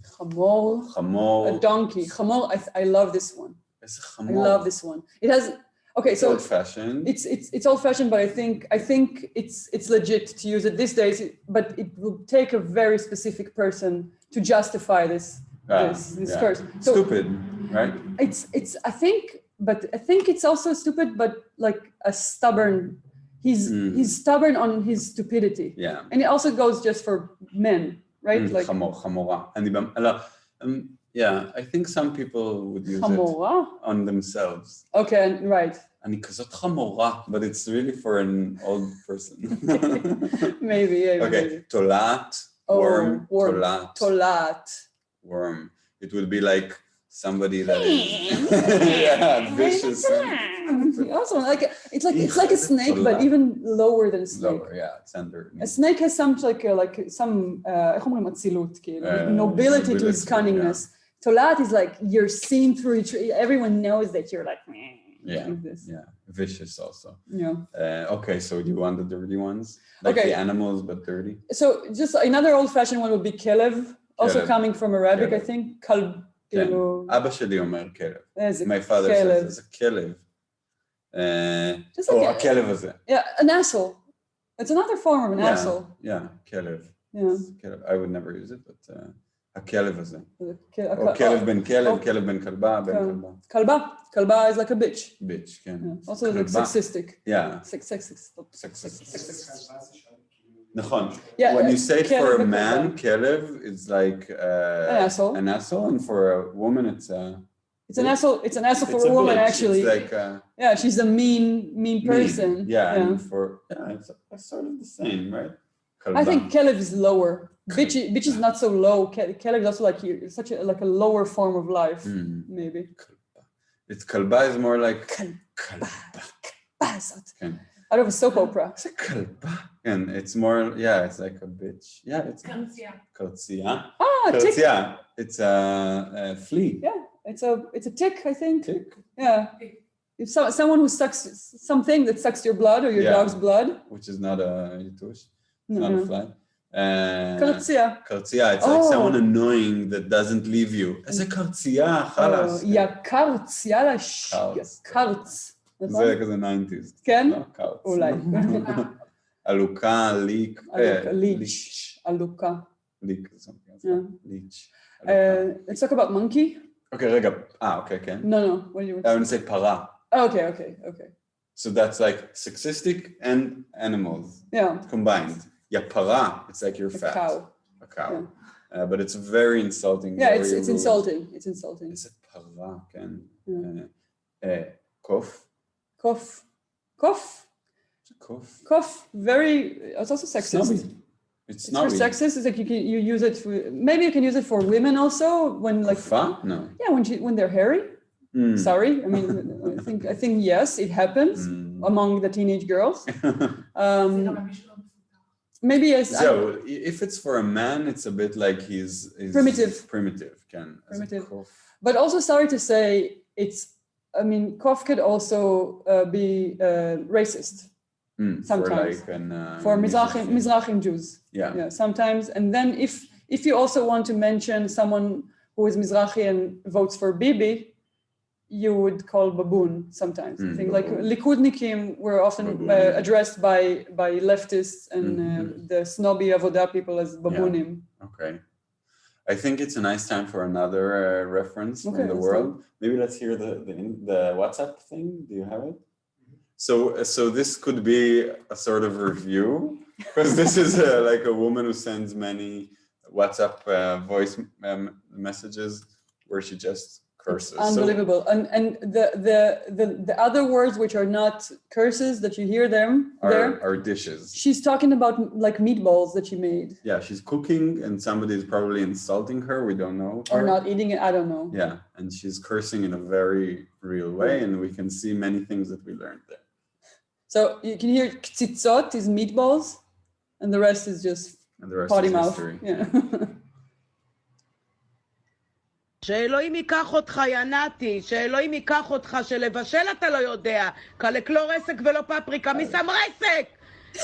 חמור. חמור. A donkey. חמור, I love this one. איזה I חמור. love this one. It has, okay, it's so old-fashioned. It's old-fashioned, but I think it's legit to use it these days, but it will take a very specific person to justify this curse. So stupid, right? I think it's also stupid, but like a stubborn, he's stubborn on his stupidity. Yeah. And it also goes just for men, right? Like חמורה. Yeah, I think some people would use חמורה? it on themselves. Okay, right. אני כזאת חמורה, but it's really for an old person. Maybe. Okay, תולעת, worm, תולעת. Worm. It would be like somebody that is vicious. Also, it's like a snake, but even lower than a snake. Lower, yeah, it's under. A snake has some איך אומרים אצילות, כאילו, nobility to his cunningness. תולעת is like you're seen through each. Everyone knows that you're like. Yeah, vicious also. Yeah. Okay, so do you want the dirty ones? Like the animals, but dirty? So just another old-fashioned one would be kelev, also coming from Arabic, I think. כלב. אבא שלי אומר כלב. איזה My father says, איזה כלב. הכלב הזה. Yeah, an asshole. It's another form of an asshole. Yeah, כלב. Yeah. I would never use it, but הכלב הזה. או כלב בן כלב, כלב בן כלבה, בן כלבה. כלבה. כלבה is like a bitch. Bitch, כן. Also like sexistic. Yeah. Sexist. נכון. Yeah, when you say it for a man, כלב, it's like an asshole, and for a woman, it's an asshole. It's an asshole for a woman, bitch. actually. It's like she's a mean person. And it's sort of the same, right? I think kelev is lower. Bitch is not so low. Kelev is also like such a lower form of life, maybe. It's kalba is more like kalba. Out of a soap opera. It's a kalba. And it's more, it's like a bitch. Yeah, it's kartzia. Tick. It's a flea. Yeah, it's a tick, I think. Tick. Yeah. If someone who sucks something that sucks your blood or your dog's blood. Which is not a yitush. It's not a fly. Kartzia. It's like someone annoying that doesn't leave you. As a kartzia, khalas. Kartz, yalla, kartz. זה כזה 90s. כן? קארץ. אולי. אלוקה, ליק. ליץ'. אלוקה. ליק. ליץ'. Let's talk about monkey. Okay, רגע. Okay, כן. No. What do you want I want to say פרה. Okay. So that's like sexistic and animals. Yeah. Combined. פרה, it's like you're fat. A cow. Yeah. But it's very insulting. Yeah, it's insulting. It's insulting. איזה פרה, כן. Kof. It's also sexist. It's not really. Sexist. It's like you use it for, maybe you can use it for women also when like. No. Yeah, when they're hairy. Sorry, I mean, I think yes, it happens among the teenage girls. Maybe yes. So if it's for a man, it's a bit like he's primitive. Primitive. But also, sorry to say, kof could also be racist. Sometimes for Mizrahim Jews. Yeah, sometimes. And then if you also want to mention someone who is Mizrahi and votes for Bibi, you would call baboon sometimes. I think like Likudnikim were often addressed by leftists and the snobby Avoda people as baboonim. Okay. I think it's a nice time for another reference from the world. Maybe let's hear the WhatsApp thing. Do you have it? So this could be a sort of review, because this is like a woman who sends many WhatsApp voice messages where she just curses. It's unbelievable. And the other words which are not curses that you hear them are dishes. She's talking about like meatballs that she made. Yeah, she's cooking and somebody is probably insulting her. We don't know. Or not eating it. I don't know. Yeah, and she's cursing in a very real way, and we can see many things that we learned there. So you can hear ktzitzot is meatballs, and the rest is just potty mouth. Yeah. שאלוהים ייקח אותך, ינתי, שאלוהים ייקח אותך, שלבשל אתה לא יודע, לקלור רסק ולא פפריקה, מי שם רסק?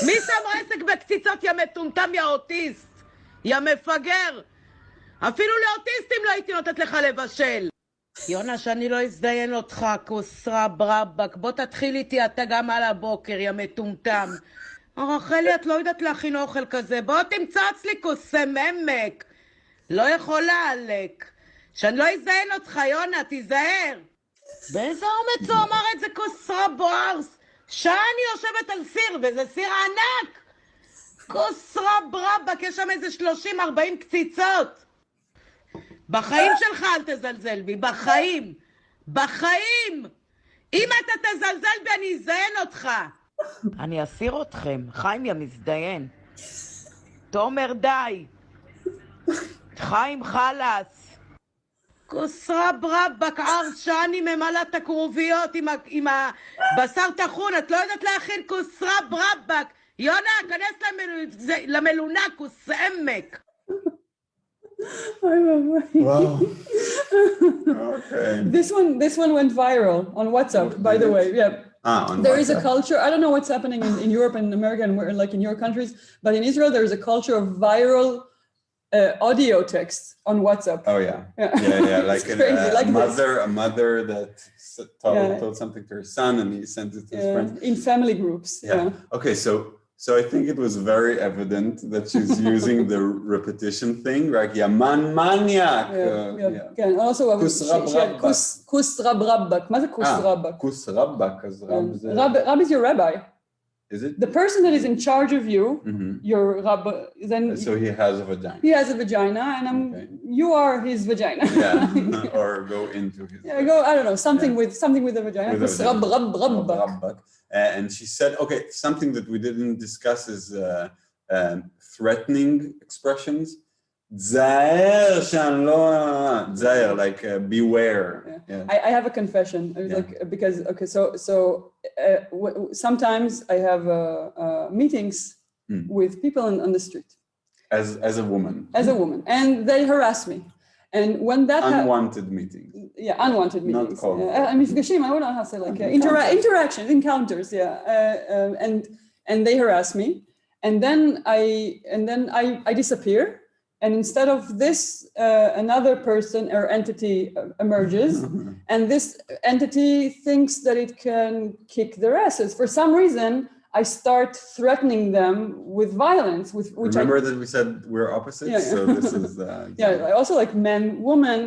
מי שם רסק בקציצות, יא מטומטם, יא אוטיסט? יא מפגר? אפילו לאוטיסטים לא הייתי נותנת לך לבשל. יונה, שאני לא אזדיין אותך, כוסרה ברבק, בוא תתחיל איתי אתה גם על הבוקר, יא מטומטם. רחלי, את לא יודעת להכין אוכל כזה, בוא תמצוץ לי כוסם עמק. לא יכולה, עלק. שאני לא אזדיין אותך, יונה, תיזהר. באיזה אומץ הוא אמר את זה, כוסרה בוערס? שאני יושבת על סיר, וזה סיר ענק. כוסרה ברבק, יש שם איזה 30-40 קציצות. בחיים שלך אל תזלזל בי, בחיים. בחיים! אם אתה תזלזל בי, אני אזדיין אותך. אני אסיר אתכם, חיים יא מזדיין. תומר די. חיים חלס. כוסרה ברבק, ערס שאני ממלאת הכרוביות עם הבשר טחון, את לא יודעת להכין כוסרה ברבק. יונה, כנס למלונה, כוס עמק. Wow. Okay. This one went viral on WhatsApp, by the way. Yeah. There is a culture. I don't know what's happening in Europe and America and like in your countries, but in Israel there is a culture of viral audio text on WhatsApp. Oh yeah. Like a mother that told something to her son and he sent it to his friends. In family groups. Yeah. Okay, so I think it was very evident that she's using the repetition thing, right? Yaman maniac. Yeah. Also, kus rab rabbak. What is kus rabbak? Kus rabbak. Rab is your rabbi. Is it? The person that is in charge of you, your rabbi, then... So he has a vagina. He has a vagina, and you are his vagina. Yeah, or go into his... I don't know, something with a vagina. Kus rab rabbak. And she said, okay, something that we didn't discuss is threatening expressions. Zair, like beware. I have a confession. I was like, because, okay, so sometimes I have meetings with people on the street. As a woman. As a woman. And they harass me. And when that unwanted meetings. Yeah, unwanted meetings. Not called. מפגשים, I don't know how to say, like interactions, encounters, and they harass me, and then I disappear, and instead of this, another person or entity emerges, and this entity thinks that it can kick their asses. For some reason, I start threatening them with violence. Which remember that we said we're opposites, so this is I also like men, woman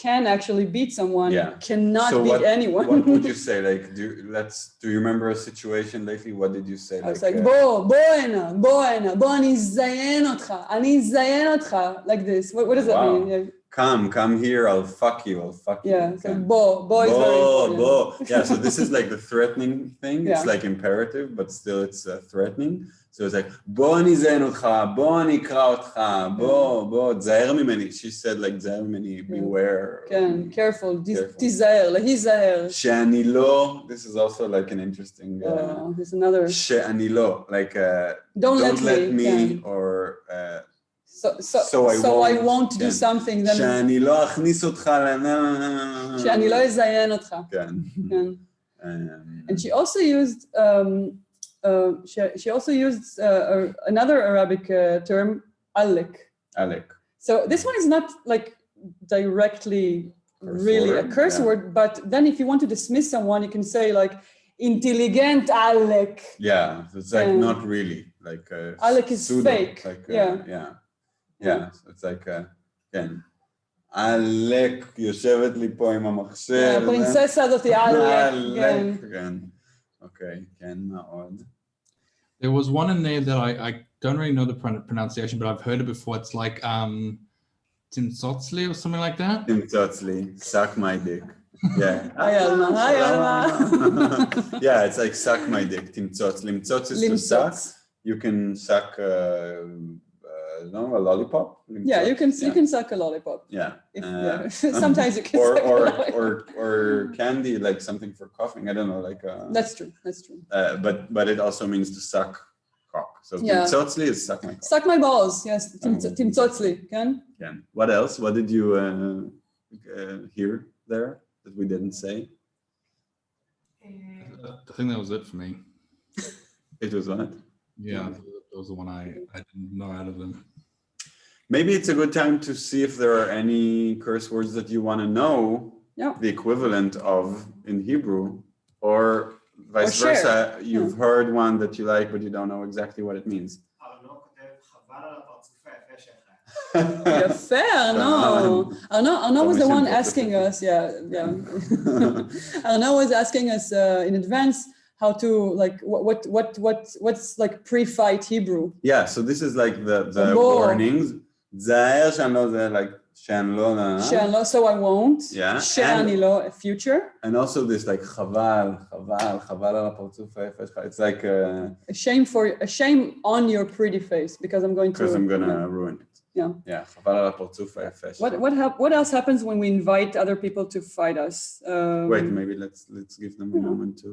can actually beat someone, cannot beat anyone. What would you say? Like, do you remember a situation lately? What did you say? I was like, בוא אני אזיין אותך, like this. What does that mean? Come here, I'll fuck you. Yeah, so bo is very important. Yeah, so this is like the threatening thing. It's like imperative, but still it's threatening. So it's like, בוא אני אזיין אותך, בוא אני אקרא אותך, בוא, תזהר ממני. She said like, תזהר ממני, beware. כן, careful, תיזהר, להיזהר. שאני לא, this is also like an interesting... there's another... שאני לא, like, don't let me, or... So I won't do something. שאני לא אכניס אותך שאני לא אזיין אותך. כן. And she also used another Arabic term, alek. So this one is not like directly really a curse word, but then if you want to dismiss someone, you can say like intelligent alek. Yeah, it's like not really like alek is pseudo, fake. Like, so it's like כן. עלק יושבת לי פה עם המחשב. הפרינססה הזאת היא עלק. כן. אוקיי, כן, מה עוד? There was one in there that I don't really know the pronunciation, but I've heard it before. It's like Timtsotzli or something like that. Timtsotzli, suck my dick. Yeah. Hi, Alma. Yeah, it's like suck my dick. Timtsotzli. Timtzotz is to suck. You can suck a lollipop. Yeah, you can suck a lollipop. Yeah. Sometimes you can suck a lollipop. Or candy, like something for coughing. I don't know, like. That's true. But it also means to suck cock. So timtzotzli is suck my cock. Suck my balls. Yes, timtzotzli. Can. What else? What did you? hear there that we didn't say? I think that was it for me. It was what? Yeah, that was the one I didn't know out of them. Maybe it's a good time to see if there are any curse words that you want to know the equivalent of in Hebrew, or vice versa. You've heard one that you like, but you don't know exactly what it means. יפה, Arnaud was the one asking us, Arnaud was asking us in advance how to, like, what's like pre-fight Hebrew. Yeah, so this is like the warnings. Zaher שאני זה like שאני לא, so I won't. Yeah. שאני לא, future. And also this like חבל על הפרצוף היפה שלך. It's like a shame on your pretty face because I'm gonna ruin it. Yeah. חבל על הפרצוף היפה שלך. What else happens when we invite other people to fight us? Wait, maybe let's give them a moment to.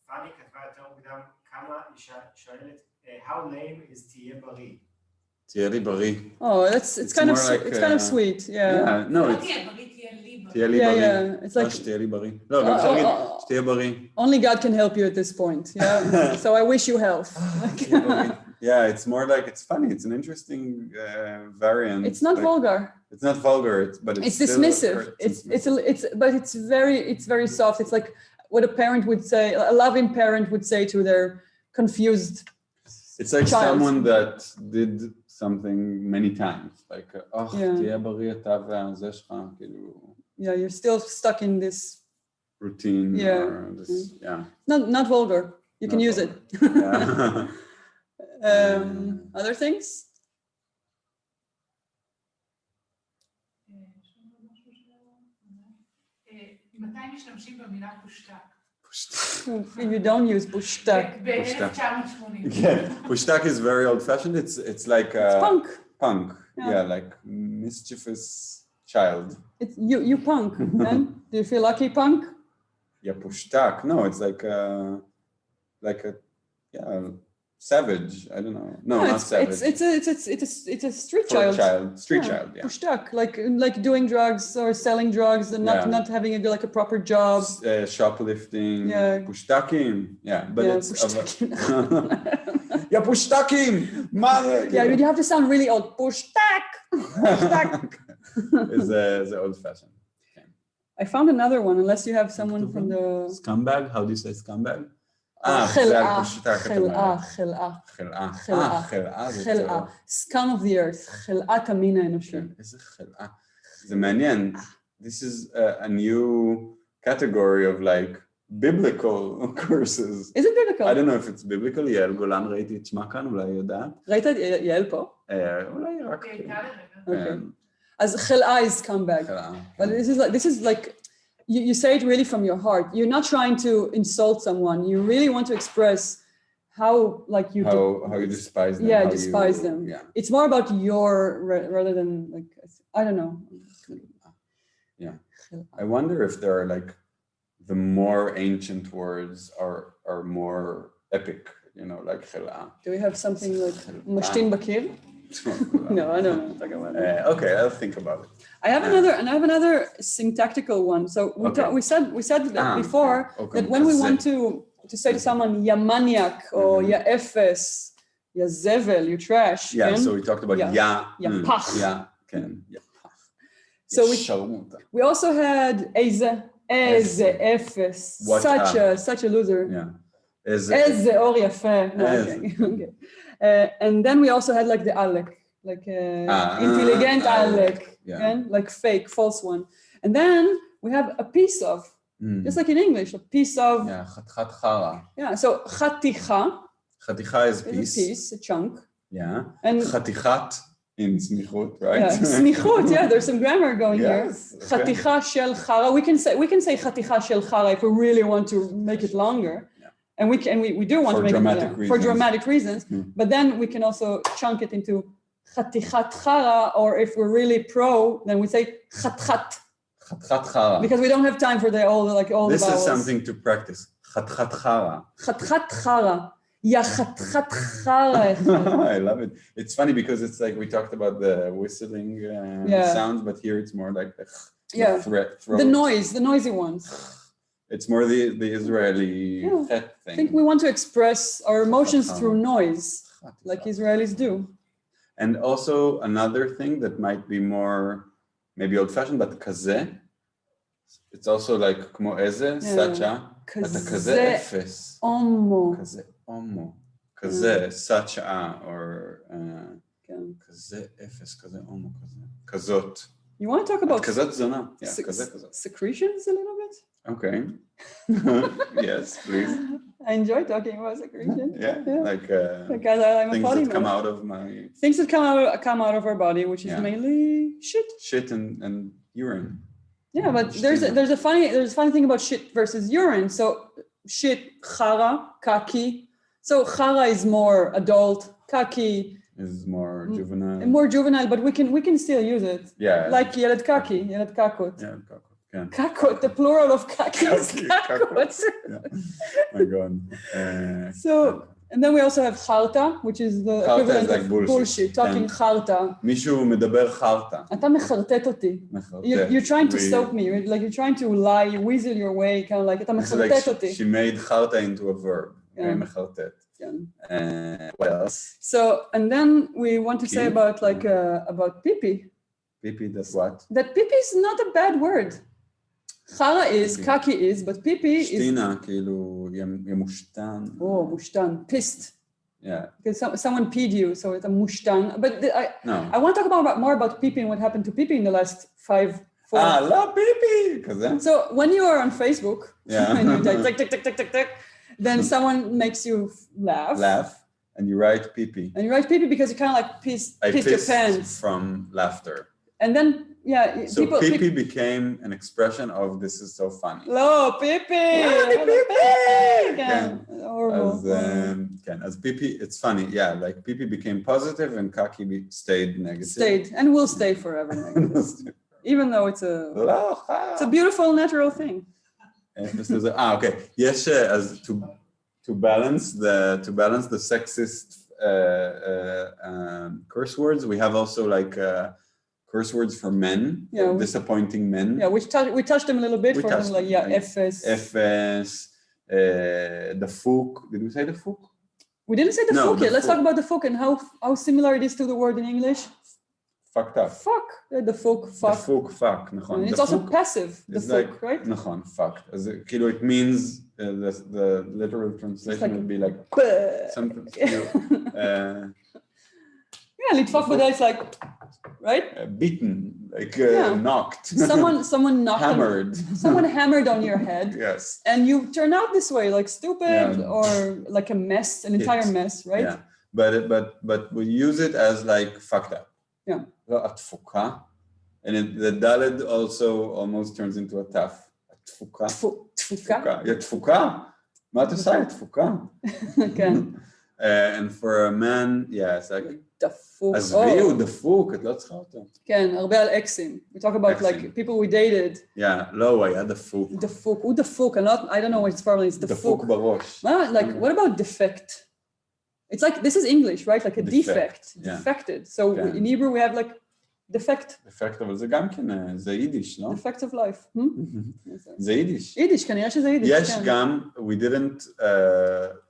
פאני כתבה יותר מוקדם כמה אישה שואלת, how lame is תהיה בריא? תהיה לי בריא. Oh, it's kind of sweet. Yeah. No, it's תהיה לי בריא. Yeah. It's like שתהיה לי בריא. לא, גם אפשר להגיד שתהיה בריא. Only God can help you at this point. Yeah. So I wish you health. Yeah, it's more like, it's funny. It's an interesting variant. It's not vulgar. It's not vulgar, but it's dismissive. But it's very soft. It's like what a parent would say, a loving parent would say to their confused It's like child. someone that did something many times, like, תהיה בריא אתה והזה שלך, כאילו. Yeah, you're still stuck in this routine. Or this, Not vulgar. You can use it. Other things? מתי משתמשים במילה פושטק? You don't use פושטק. ב-1980. Yeah, פושטק is very old-fashioned. It's like it's punk. Punk. Yeah, like mischievous child. It's you punk, man. Do you feel lucky, punk? Yeah, פושטק. No, it's like a savage. I don't know. No, not savage. It's a street child. Street child. Yeah. Puştak, like doing drugs or selling drugs and not having a proper job. Shoplifting. Yeah. Pushtakim. Yeah, but it's. Yeah, pushtakim. Yeah, you have to sound really old. Pushtak. Is old fashioned. Okay. I found another one. Unless you have someone from the scumbag. How do you say scumbag? חלאה. Scum of the earth, חלאת המין האנושי. איזה חלאה. זה מעניין. This is a new category of like biblical curses. Is it biblical? I don't know if it's biblical. יעל גולן, ראיתי את שמה כאן, אולי יודעת. ראית את יעל פה? אולי רק. אז חלאה is scumbag. But this is like you say it really from your heart. You're not trying to insult someone. You really want to express how you despise them. Yeah, despise them. Yeah. It's more about rather than like, I don't know. Yeah. I wonder if there are like the more ancient words are more epic, you know, like חלאה. Do we have something like משתין בקיר? No, I don't know. Talk about it. Okay, I'll think about it. I have another syntactical one. So we said that before that when we want to say to someone "ya maniac" or "ya efes," "ya zevel," "you trash." Yeah. So we talked about ya pach. Ya pach. So we also had eze efes. Such a loser. Yeah. Eze or yafe. Okay. And then we also had like the alek, like intelligent alek, like fake, false one. And then we have a piece of, just like in English, a piece of. Yeah, חתיכת חרא. Yeah, so חתיכה. חתיכה is a chunk. Yeah. And חתיכת in סמיכות, right? Yeah, סמיכות. Yeah, there's some grammar going here. חתיכה של חרא. We can say חתיכה של חרא if we really want to make it longer. And we do want to make it for dramatic reasons, but then we can also chunk it into חתיכת חרא, or if we're really pro, then we say חתחת. חתחת חרא. Because we don't have time for all the vowels. This is something to practice. חתחת חרא. חתחת חרא. יא חתחת חרא. I love it. It's funny because it's like we talked about the whistling sounds, but here it's more like the Yeah. throat. The noisy ones. It's more the Israeli thing. I think we want to express our emotions through noise, like Israelis do. And also another thing that might be more maybe old-fashioned, but כזה. It's also like כמו איזה, such a. אתה כזה אפס. הומו. כזה הומו. כזה, such a, or כזה אפס, כזה הומו, כזאת. You want to talk about כזאת זונה. כזה. Secretions a little bit? Okay. Yes, please. I enjoy talking about secretion. Yeah. Like because I'm things a potty that come mouth. out of my... Things that come out of our body, which is mainly shit. Shit and urine. Yeah, but there's a funny thing about shit versus urine. So shit, chara, kaki. So chara is more adult, kaki is more juvenile. More juvenile, but we can still use it. Yeah. Like ילד kaki, ילד kakot. Yeah, kakot. Yeah. Kakot, the plural of kaki is kakot. Yeah. My God. So, and then we also have charta, which is the equivalent like of bullshit. talking charta. מישהו מדבר חרטה. אתה מחרטט אותי. You're trying to stop me. You're trying to lie, you weasel your way, kind of like, אתה מחרטט אותי. She made חרטה into a verb. Okay, מחרטט. What else? So, and then we want to say about like, about pipi. Pipi, that's what? That pipi is not a bad word. Chara is, kaki is, but pipi is... שתינה, כאילו, ימושתן. Oh, mushtan, pissed. Yeah. Because someone peed you, so it's a mushtan. But I want to talk more about pipi and what happened to pipi in the last 4... la pipi! So when you are on Facebook, and you're like, tick, then someone makes you laugh. And you write pipi. And you write pipi because you kind of like pissed your pants. From laughter. And then, yeah, so pipi became an expression of this is so funny. Lo, pipi! As pipi, it's funny. Yeah, like pipi became positive and kaki stayed negative. Stayed, and will stay forever negative. Even though it's a beautiful natural thing. Okay. Yes, as to balance the sexist curse words, we have also like curse words for men, disappointing men. Yeah, we touched them a little bit. Efes. Efes, the fuk. Did we say the fuk? We didn't say the fuk yet. Let's talk about the fuk and how similar it is to the word in English. Fucked up. Fuck. The fuk, fuck. The fuk, fuck. And it's also passive, the fuk, right? נכון, fucked. It means, the literal translation would be like, something. Yeah, לדפוק בדלת, it's like, right? Beaten, like knocked. Someone knocked. Hammered. Someone hammered on your head. Yes. And you turn out this way, like stupid or like a mess, an entire mess, right? Yeah, but we use it as like fucked up. Yeah. התפוקה. And the daled also almost turns into a taf. התפוקה. תפוקה? Yeah, תפוקה. מה את עושה? תפוקה. כן. And for a man, yeah, it's like, דפוק. עזבי, הוא דפוק, את לא צריכה אותו. כן, הרבה על אקסים. We talk about like people we dated. Yeah, לא, הוא היה דפוק. דפוק, הוא דפוק, I don't know what his problem is, דפוק. דפוק בראש. Like, what about defect? It's like, this is English, right? Like a defect, defected. So in Hebrew we have like defect. Defect, אבל זה גם כן, זה יידיש, לא? Defect of life. זה יידיש. יידיש, כנראה שזה יידיש. יש גם, we didn't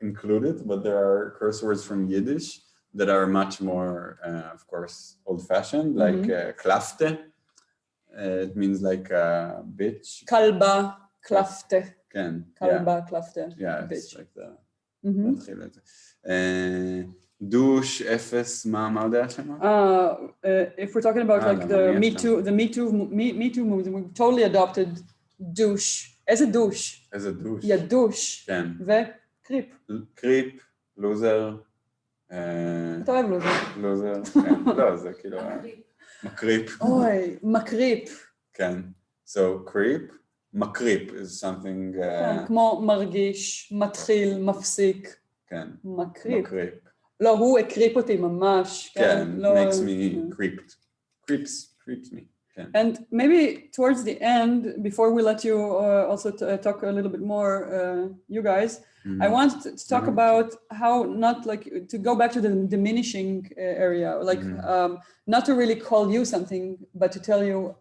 include it, but there are curse words from Yiddish that are much more, of course, old-fashioned, like klafte. It means like bitch. כלבה, klafte. כן. כלבה, klafte. Yeah, it's like that. נתחיל את זה. דוש, אפס, מה עוד היה שם? If we're talking about like the Me Too movement, we totally adopted douche. איזה דוש? איזה דוש? יא דוש. כן. וקריפ. קריפ, לוזר. אתה אוהב לוזר. לוזר, כן. לא, זה כאילו מקריפ. אוי, מקריפ. כן. So, creep. מקריפ is something... כמו מרגיש, מתחיל, מפסיק. כן. מקריפ. מקריפ. לא, הוא הקריפ אותי ממש. כן, makes me creeped. Creeps me. כן. And maybe towards the end, before we let you also talk a little bit more, you guys, I want to talk about how not like to go back to the diminishing area, like not to really call you something, but to tell you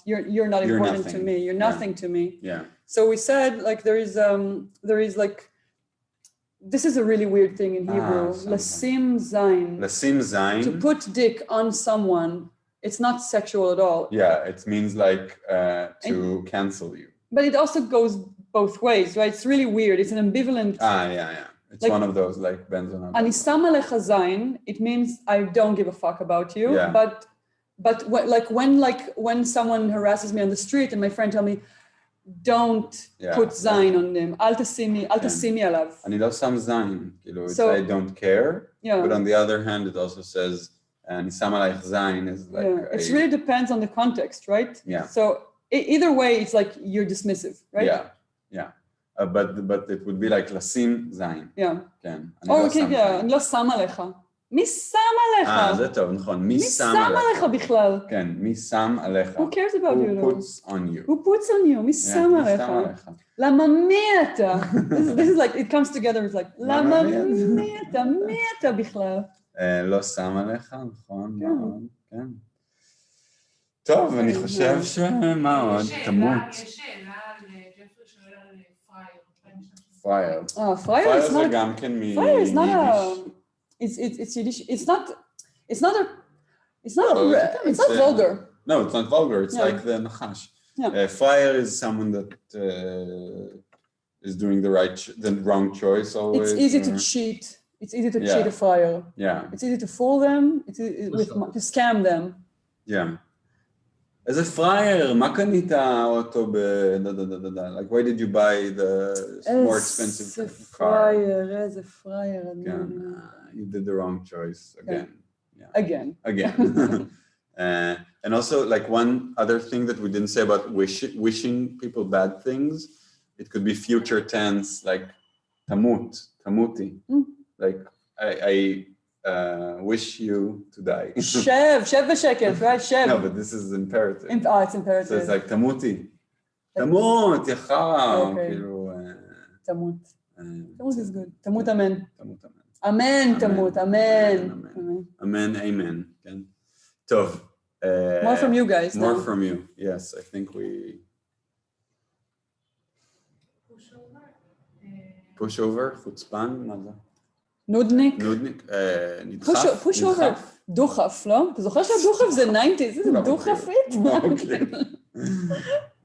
you're not important to me, you're nothing to me. Yeah. So we said like there is like, this is a really weird thing in Hebrew, lasim zayin. Lasim zayin. To put dick on someone, it's not sexual at all. Yeah, it means like to cancel you. But it also goes both ways, right? It's really weird. It's an ambivalent. Yeah. It's like, one of those like benzona. Ani sam alecha zayin, it means I don't give a fuck about you. Yeah. But when someone harasses me on the street and my friend tell me, don't put zayin on them. Al tasimi alav. אני לא שם זין, כאילו, I don't care. Yeah. But on the other hand, it also says, אני שם עלייך זין is like. Yeah. It really depends on the context, right? Yeah. So either way, it's like you're dismissive, right? Yeah. But it would be like לשים זין. Yeah. כן. אני לא שם עליך. מי שם עליך? זה טוב, נכון. מי שם עליך בכלל? כן, מי שם עליך? Who cares about you? Who puts on you? Who puts on you? מי שם עליך? למה מי אתה? This is like, it comes together, it's like, למה מי אתה? מי אתה בכלל? לא שם עליך, נכון, מאוד, כן. טוב, אני חושב שמה עוד? תמות. יש שאלה על ג'פרי שואל על פרייר. פרייר זה גם כן מיידיש. פרייר is not a... It's Yiddish. It's not vulgar. No, it's not vulgar. It's like the nachash. Yeah. Friar is someone that is doing the wrong choice always. It's easy to cheat. It's easy to cheat a friar. Yeah. It's easy to fool them. It's to scam them. Yeah. איזה פרייר, מה קנית אותו like why did you buy the more expensive car? איזה פרייר. You did the wrong choice again. Yeah. Again. And also like one other thing that we didn't say about wishing people bad things, it could be future tense, like tamuti. Like I wish you to die. Shev בשקט, right? Shev. No, but this is imperative. It's imperative. So it's like tamuti. Tamut, יחר. כאילו... תמות. תמות is good. תמות אמן. תמות אמן. אמן תמות, אמן. אמן, amen. כן. טוב. More from you guys. More from you. Yes, I think we... push over, חוצפן, מה זה? נודניק. נדחף. push over, דוחף, לא? אתה זוכר שהדוחף זה 90s, זה דוחפית?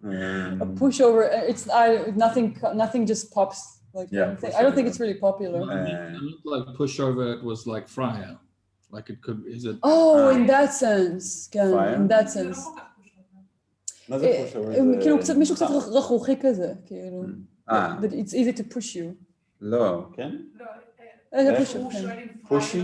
A push over, it's nothing just pops. Like, I don't think it's really popular. Not like pushover, it was like fryer. Like it could, is it? Oh, in that sense. In that sense. מה זה pushover? כאילו מישהו קצת רכרוכי כזה, כאילו. That it's easy to push you. לא, כן? Pushy?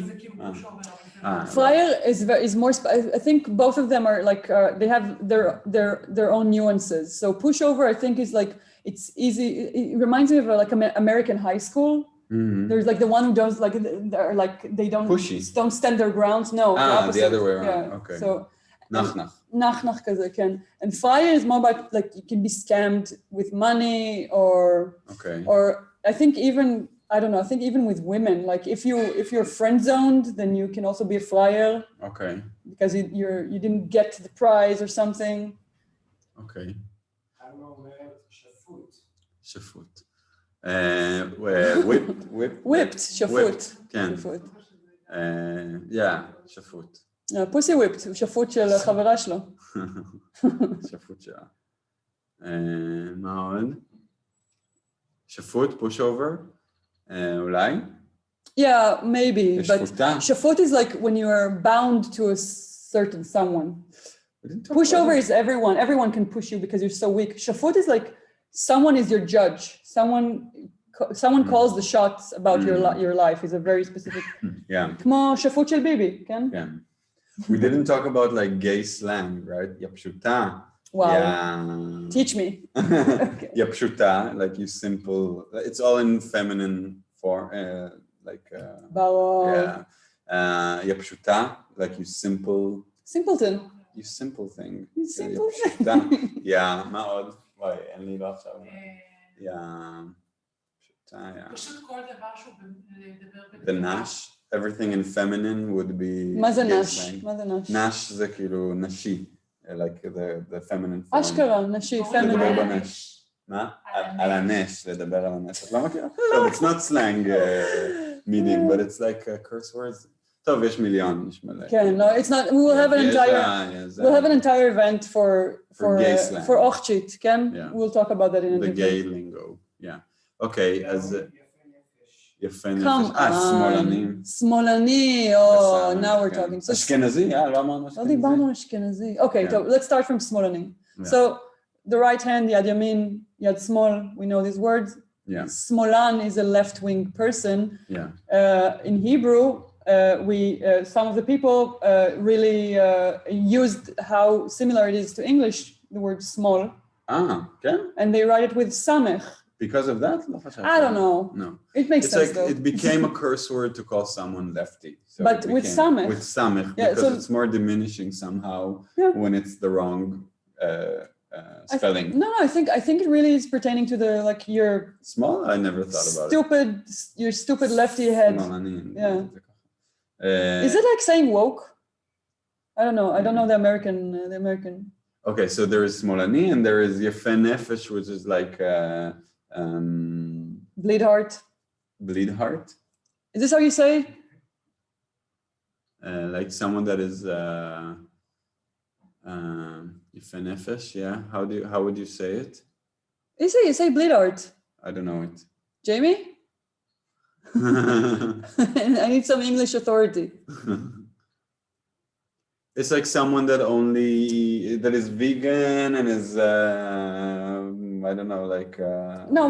Fryer is more, I think both of them are like, they have their own nuances. So pushover, I think, is like, it's easy. It reminds me of like American high school. Mm-hmm. There's like the one who does like, they're like, they don't stand their grounds. No, the other way around. Yeah. Okay. So, Nach כזה, כן. And fryer is more about like, you can be scammed with money or I think even, I don't know, I think even with women, like if you're friend zoned, then you can also be a fryer. Okay. Because you didn't get the prize or something. Okay. I don't know, shafut. Shafut. Whipped. Shafut. כן. Yeah, shafut. פוסי וויפט, הוא שפוט של חברה שלו. שפוט שלה. מה עוד? שפוט, push over? אולי? Yeah, maybe. But שפוטה? שפוט is like when you are bound to a certain someone. Pushover is everyone can push you because you're so weak. Shafut is like someone is your judge. Someone calls the shots about your life. Is a very specific. Yeah. כמו שפוט של ביבי, כן? כן. We didn't talk about like gay slang, right? יא פשוטה. Wow. Teach me. יא פשוטה, like you simple. It's all in feminine form, like. ברור. Yeah. יא פשוטה, like you simple. Simpleton. You simple thing. You simple פשוטה. יא, מה עוד? וואי, אין לי לא עכשיו. יא, פשוטה, יא. פשוט כל דבר שהוא לדבר The nash, everything in feminine would be... מה זה gay נש? slang. מה זה נש? nash זה כאילו נשי, like the feminine form. אשכרה, נשי, לדבר פמיני. בנש. מה? על הנש, לדבר על הנש. את לא מכירה? טוב, it's not slang meaning, but it's like curse words. טוב, יש מיליון, יש מלא. כן, no, it's not, we will have an entire event for אוכצ'ית, כן? We'll talk about that in a the different... gay lingo, yeah. אוקיי, אז... יפה נפש. שמאלנים. שמאלני, oh, now we're talking. אשכנזי, לא אמרנו אשכנזי. לא דיברנו על אשכנזי. אוקיי, טוב, let's start from שמאלני. So, the right hand, יד ימין, יד שמאל, we know these words. Yeah. Smolan is a left-wing person. Yeah. In Hebrew, some of the people really used how similar it is to English, the word small. Okay. And they write it with samech. Because of that? I don't know. No. It makes sense like, though. It became a curse word to call someone lefty. So but with samech. With samech, because it's more diminishing somehow when it's the wrong spelling. No, I think it really is pertaining to the like your small. I never thought about your stupid lefty head. Yeah. Is it like saying woke? I don't know. I don't know the American. Okay, so there is smolani and there is yefe nefesh, which is like bleed heart. Bleed heart. Is this how you say? Like someone that is yefe nefesh. Yeah. How would you say it? You say bleed heart. I don't know it. Jamie? I need some English authority. It's like someone that is vegan and is I don't know, like no,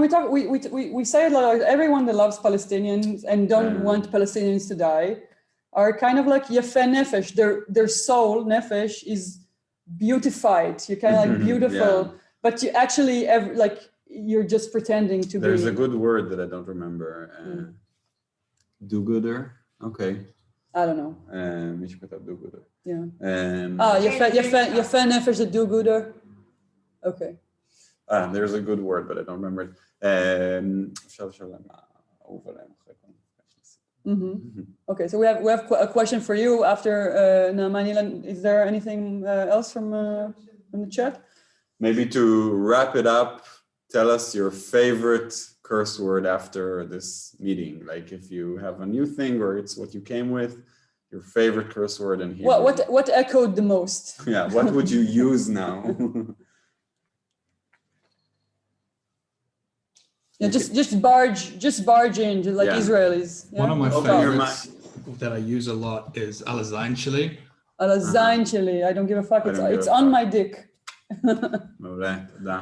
we say it like everyone that loves Palestinians and don't want Palestinians to die are kind of like yefe nefesh. Their soul nefesh is beautified. You're kind of like beautiful, but you actually like you're just pretending to be. There's a good word that I don't remember. Do-gooder. Okay. I don't know. מישהו כתב do-gooder. Yeah. יפה נפש זה do-gooder. Okay. There's a good word, but I don't remember it. אפשר לשאול להם מה אהוב עליהם אחרי כל Okay, so we have a question for you after Naaman Ilan. Is there anything else from the chat? Maybe to wrap it up, tell us your favorite curse word after this meeting. Like if you have a new thing or it's what you came with, your favorite curse word in Hebrew. What echoed the most? Yeah, what would you use now? Yeah, just barge in, just like Israelis. Yeah? One of my favorites that I use a lot is alazain chili. Alazain chili. I don't give a fuck. It's on my dick. מעולה, תודה.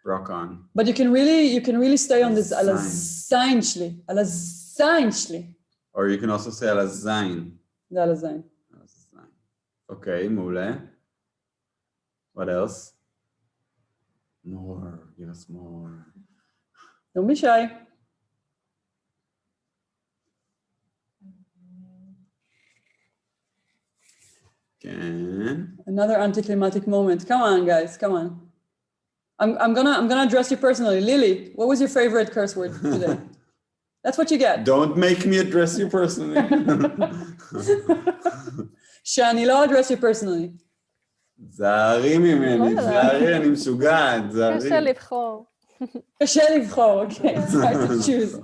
Rock on. But you can really stay on this alazain chili. Or you can also say alazain. Alazain. Okay, מעולה. What else? More. Give us more. Don't be shy. Can. Another anticlimactic moment. Come on, guys. Come on. I'm gonna address you personally. Lily, what was your favorite curse word today? That's what you get. Don't make me address you personally. שאני לא address you personally. זהרי ממני, זהרי, אני משוגעת, זהרי. קשה לבחור. קשה לבחור, אוקיי. It's hard to choose.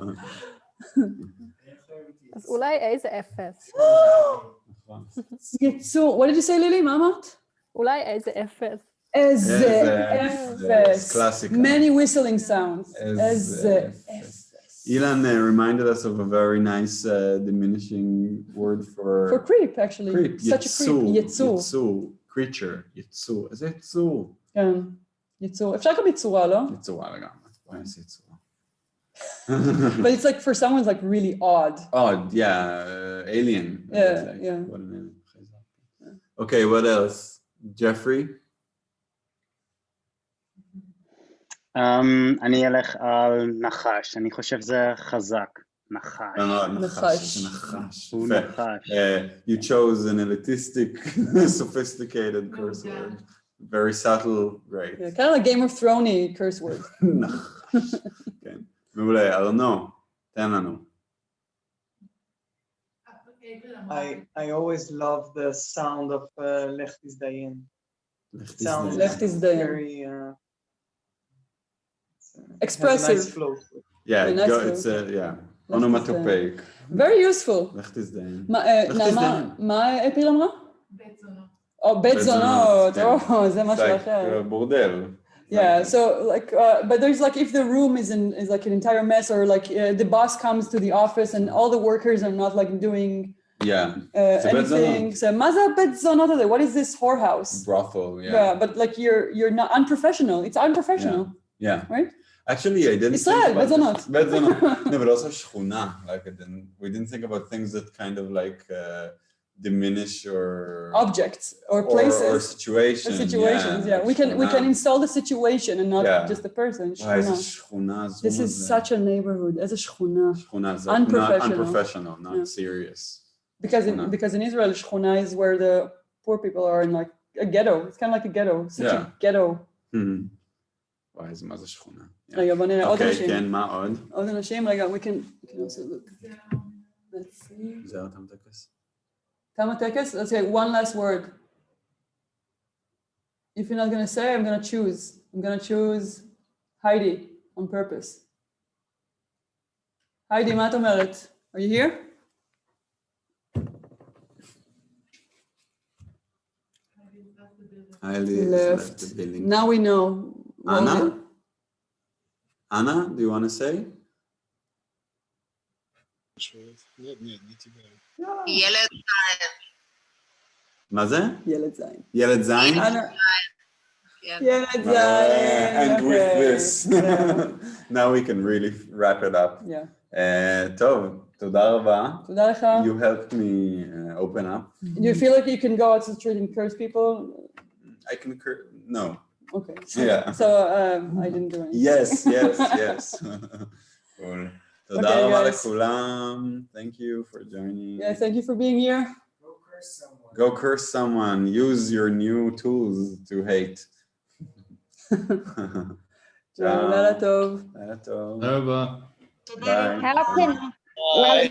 אז אולי איזה אפס. יצור, what did you say, לילי? מה אמרת? אולי איזה אפס. איזה אפס. Classic. Many whistling sounds. איזה אפס. Ilan reminded us of a very nice diminishing word for creep, actually. Creep. Such a creep. יצור. יצור. Creature. יצור. איזה יצור? כן. יצור. אפשר גם יצורה, לא? יצורה לגמרי. בואי נעשה יצורה. But it's like for someone's like really odd. Odd, yeah. Alien. Yeah. What an alien. Okay, what else? Jeffrey? אני אלך על נחש, אני חושב זה חזק, נחש. נחש. הוא נחש. You chose an elitistic, sophisticated curse word. Very subtle, great. Yeah, kind of like Game of Thrones curse word. נחש. כן. מעולה, ארנו, תן לנו. I always love the sound of Lech Tizdayin. Sounds Lech Tizdayin. very Expressive. Nice flow. Yeah, nice it's onomatopoeic. Very useful. לך תזדיין. נעמה, מה אפיל אמרה? בית זונות. זה משהו אחר. בורדל. Yeah, so like, but there's like, if the room is like an entire mess, or like the boss comes to the office and all the workers are not like doing anything. So, מה זה בית זונות הזה? What is this whorehouse? Brothel, Yeah, but like you're not unprofessional. It's unprofessional. Yeah. Right? Actually, I didn't Israel, think about בית זונות. No, but also שכונה. Like we didn't think about things that kind of like diminish or objects or places or situations. Yeah. We can install the situation and not just the person. This is such a neighborhood. As a shchuna. Unprofessional, not serious. Because in Israel, shchuna is where the poor people are in like a ghetto. It's kind of like a ghetto. Such a ghetto. וואי, אז מה זה שכונה? רגע, בוא נראה עוד אנשים. כן, מה עוד? עוד אנשים, רגע, we can also look. Let's see. זה אותם טקס. כמה טקס? Let's say one last word. If you're not going to say, I'm going to choose. I'm going to choose Heidi on purpose. Heidi, מה את אומרת? Are you here? Heidi left the building. Now we know. Anna, do you want to say? ילד זין. מה זה? ילד זין. ילד זין? ילד זין. And with this, now we can really wrap it up. טוב, תודה רבה. תודה לך. You helped me open up. Do you feel like you can go out to the street and curse people? I can curse, no. Okay. So I didn't do anything. Yes. Cool. תודה רבה לכולם. Thank you for joining. Yeah, thank you for being here. Go curse someone. Use your new tools to hate. לילה טוב. לילה טוב. Over. Bye.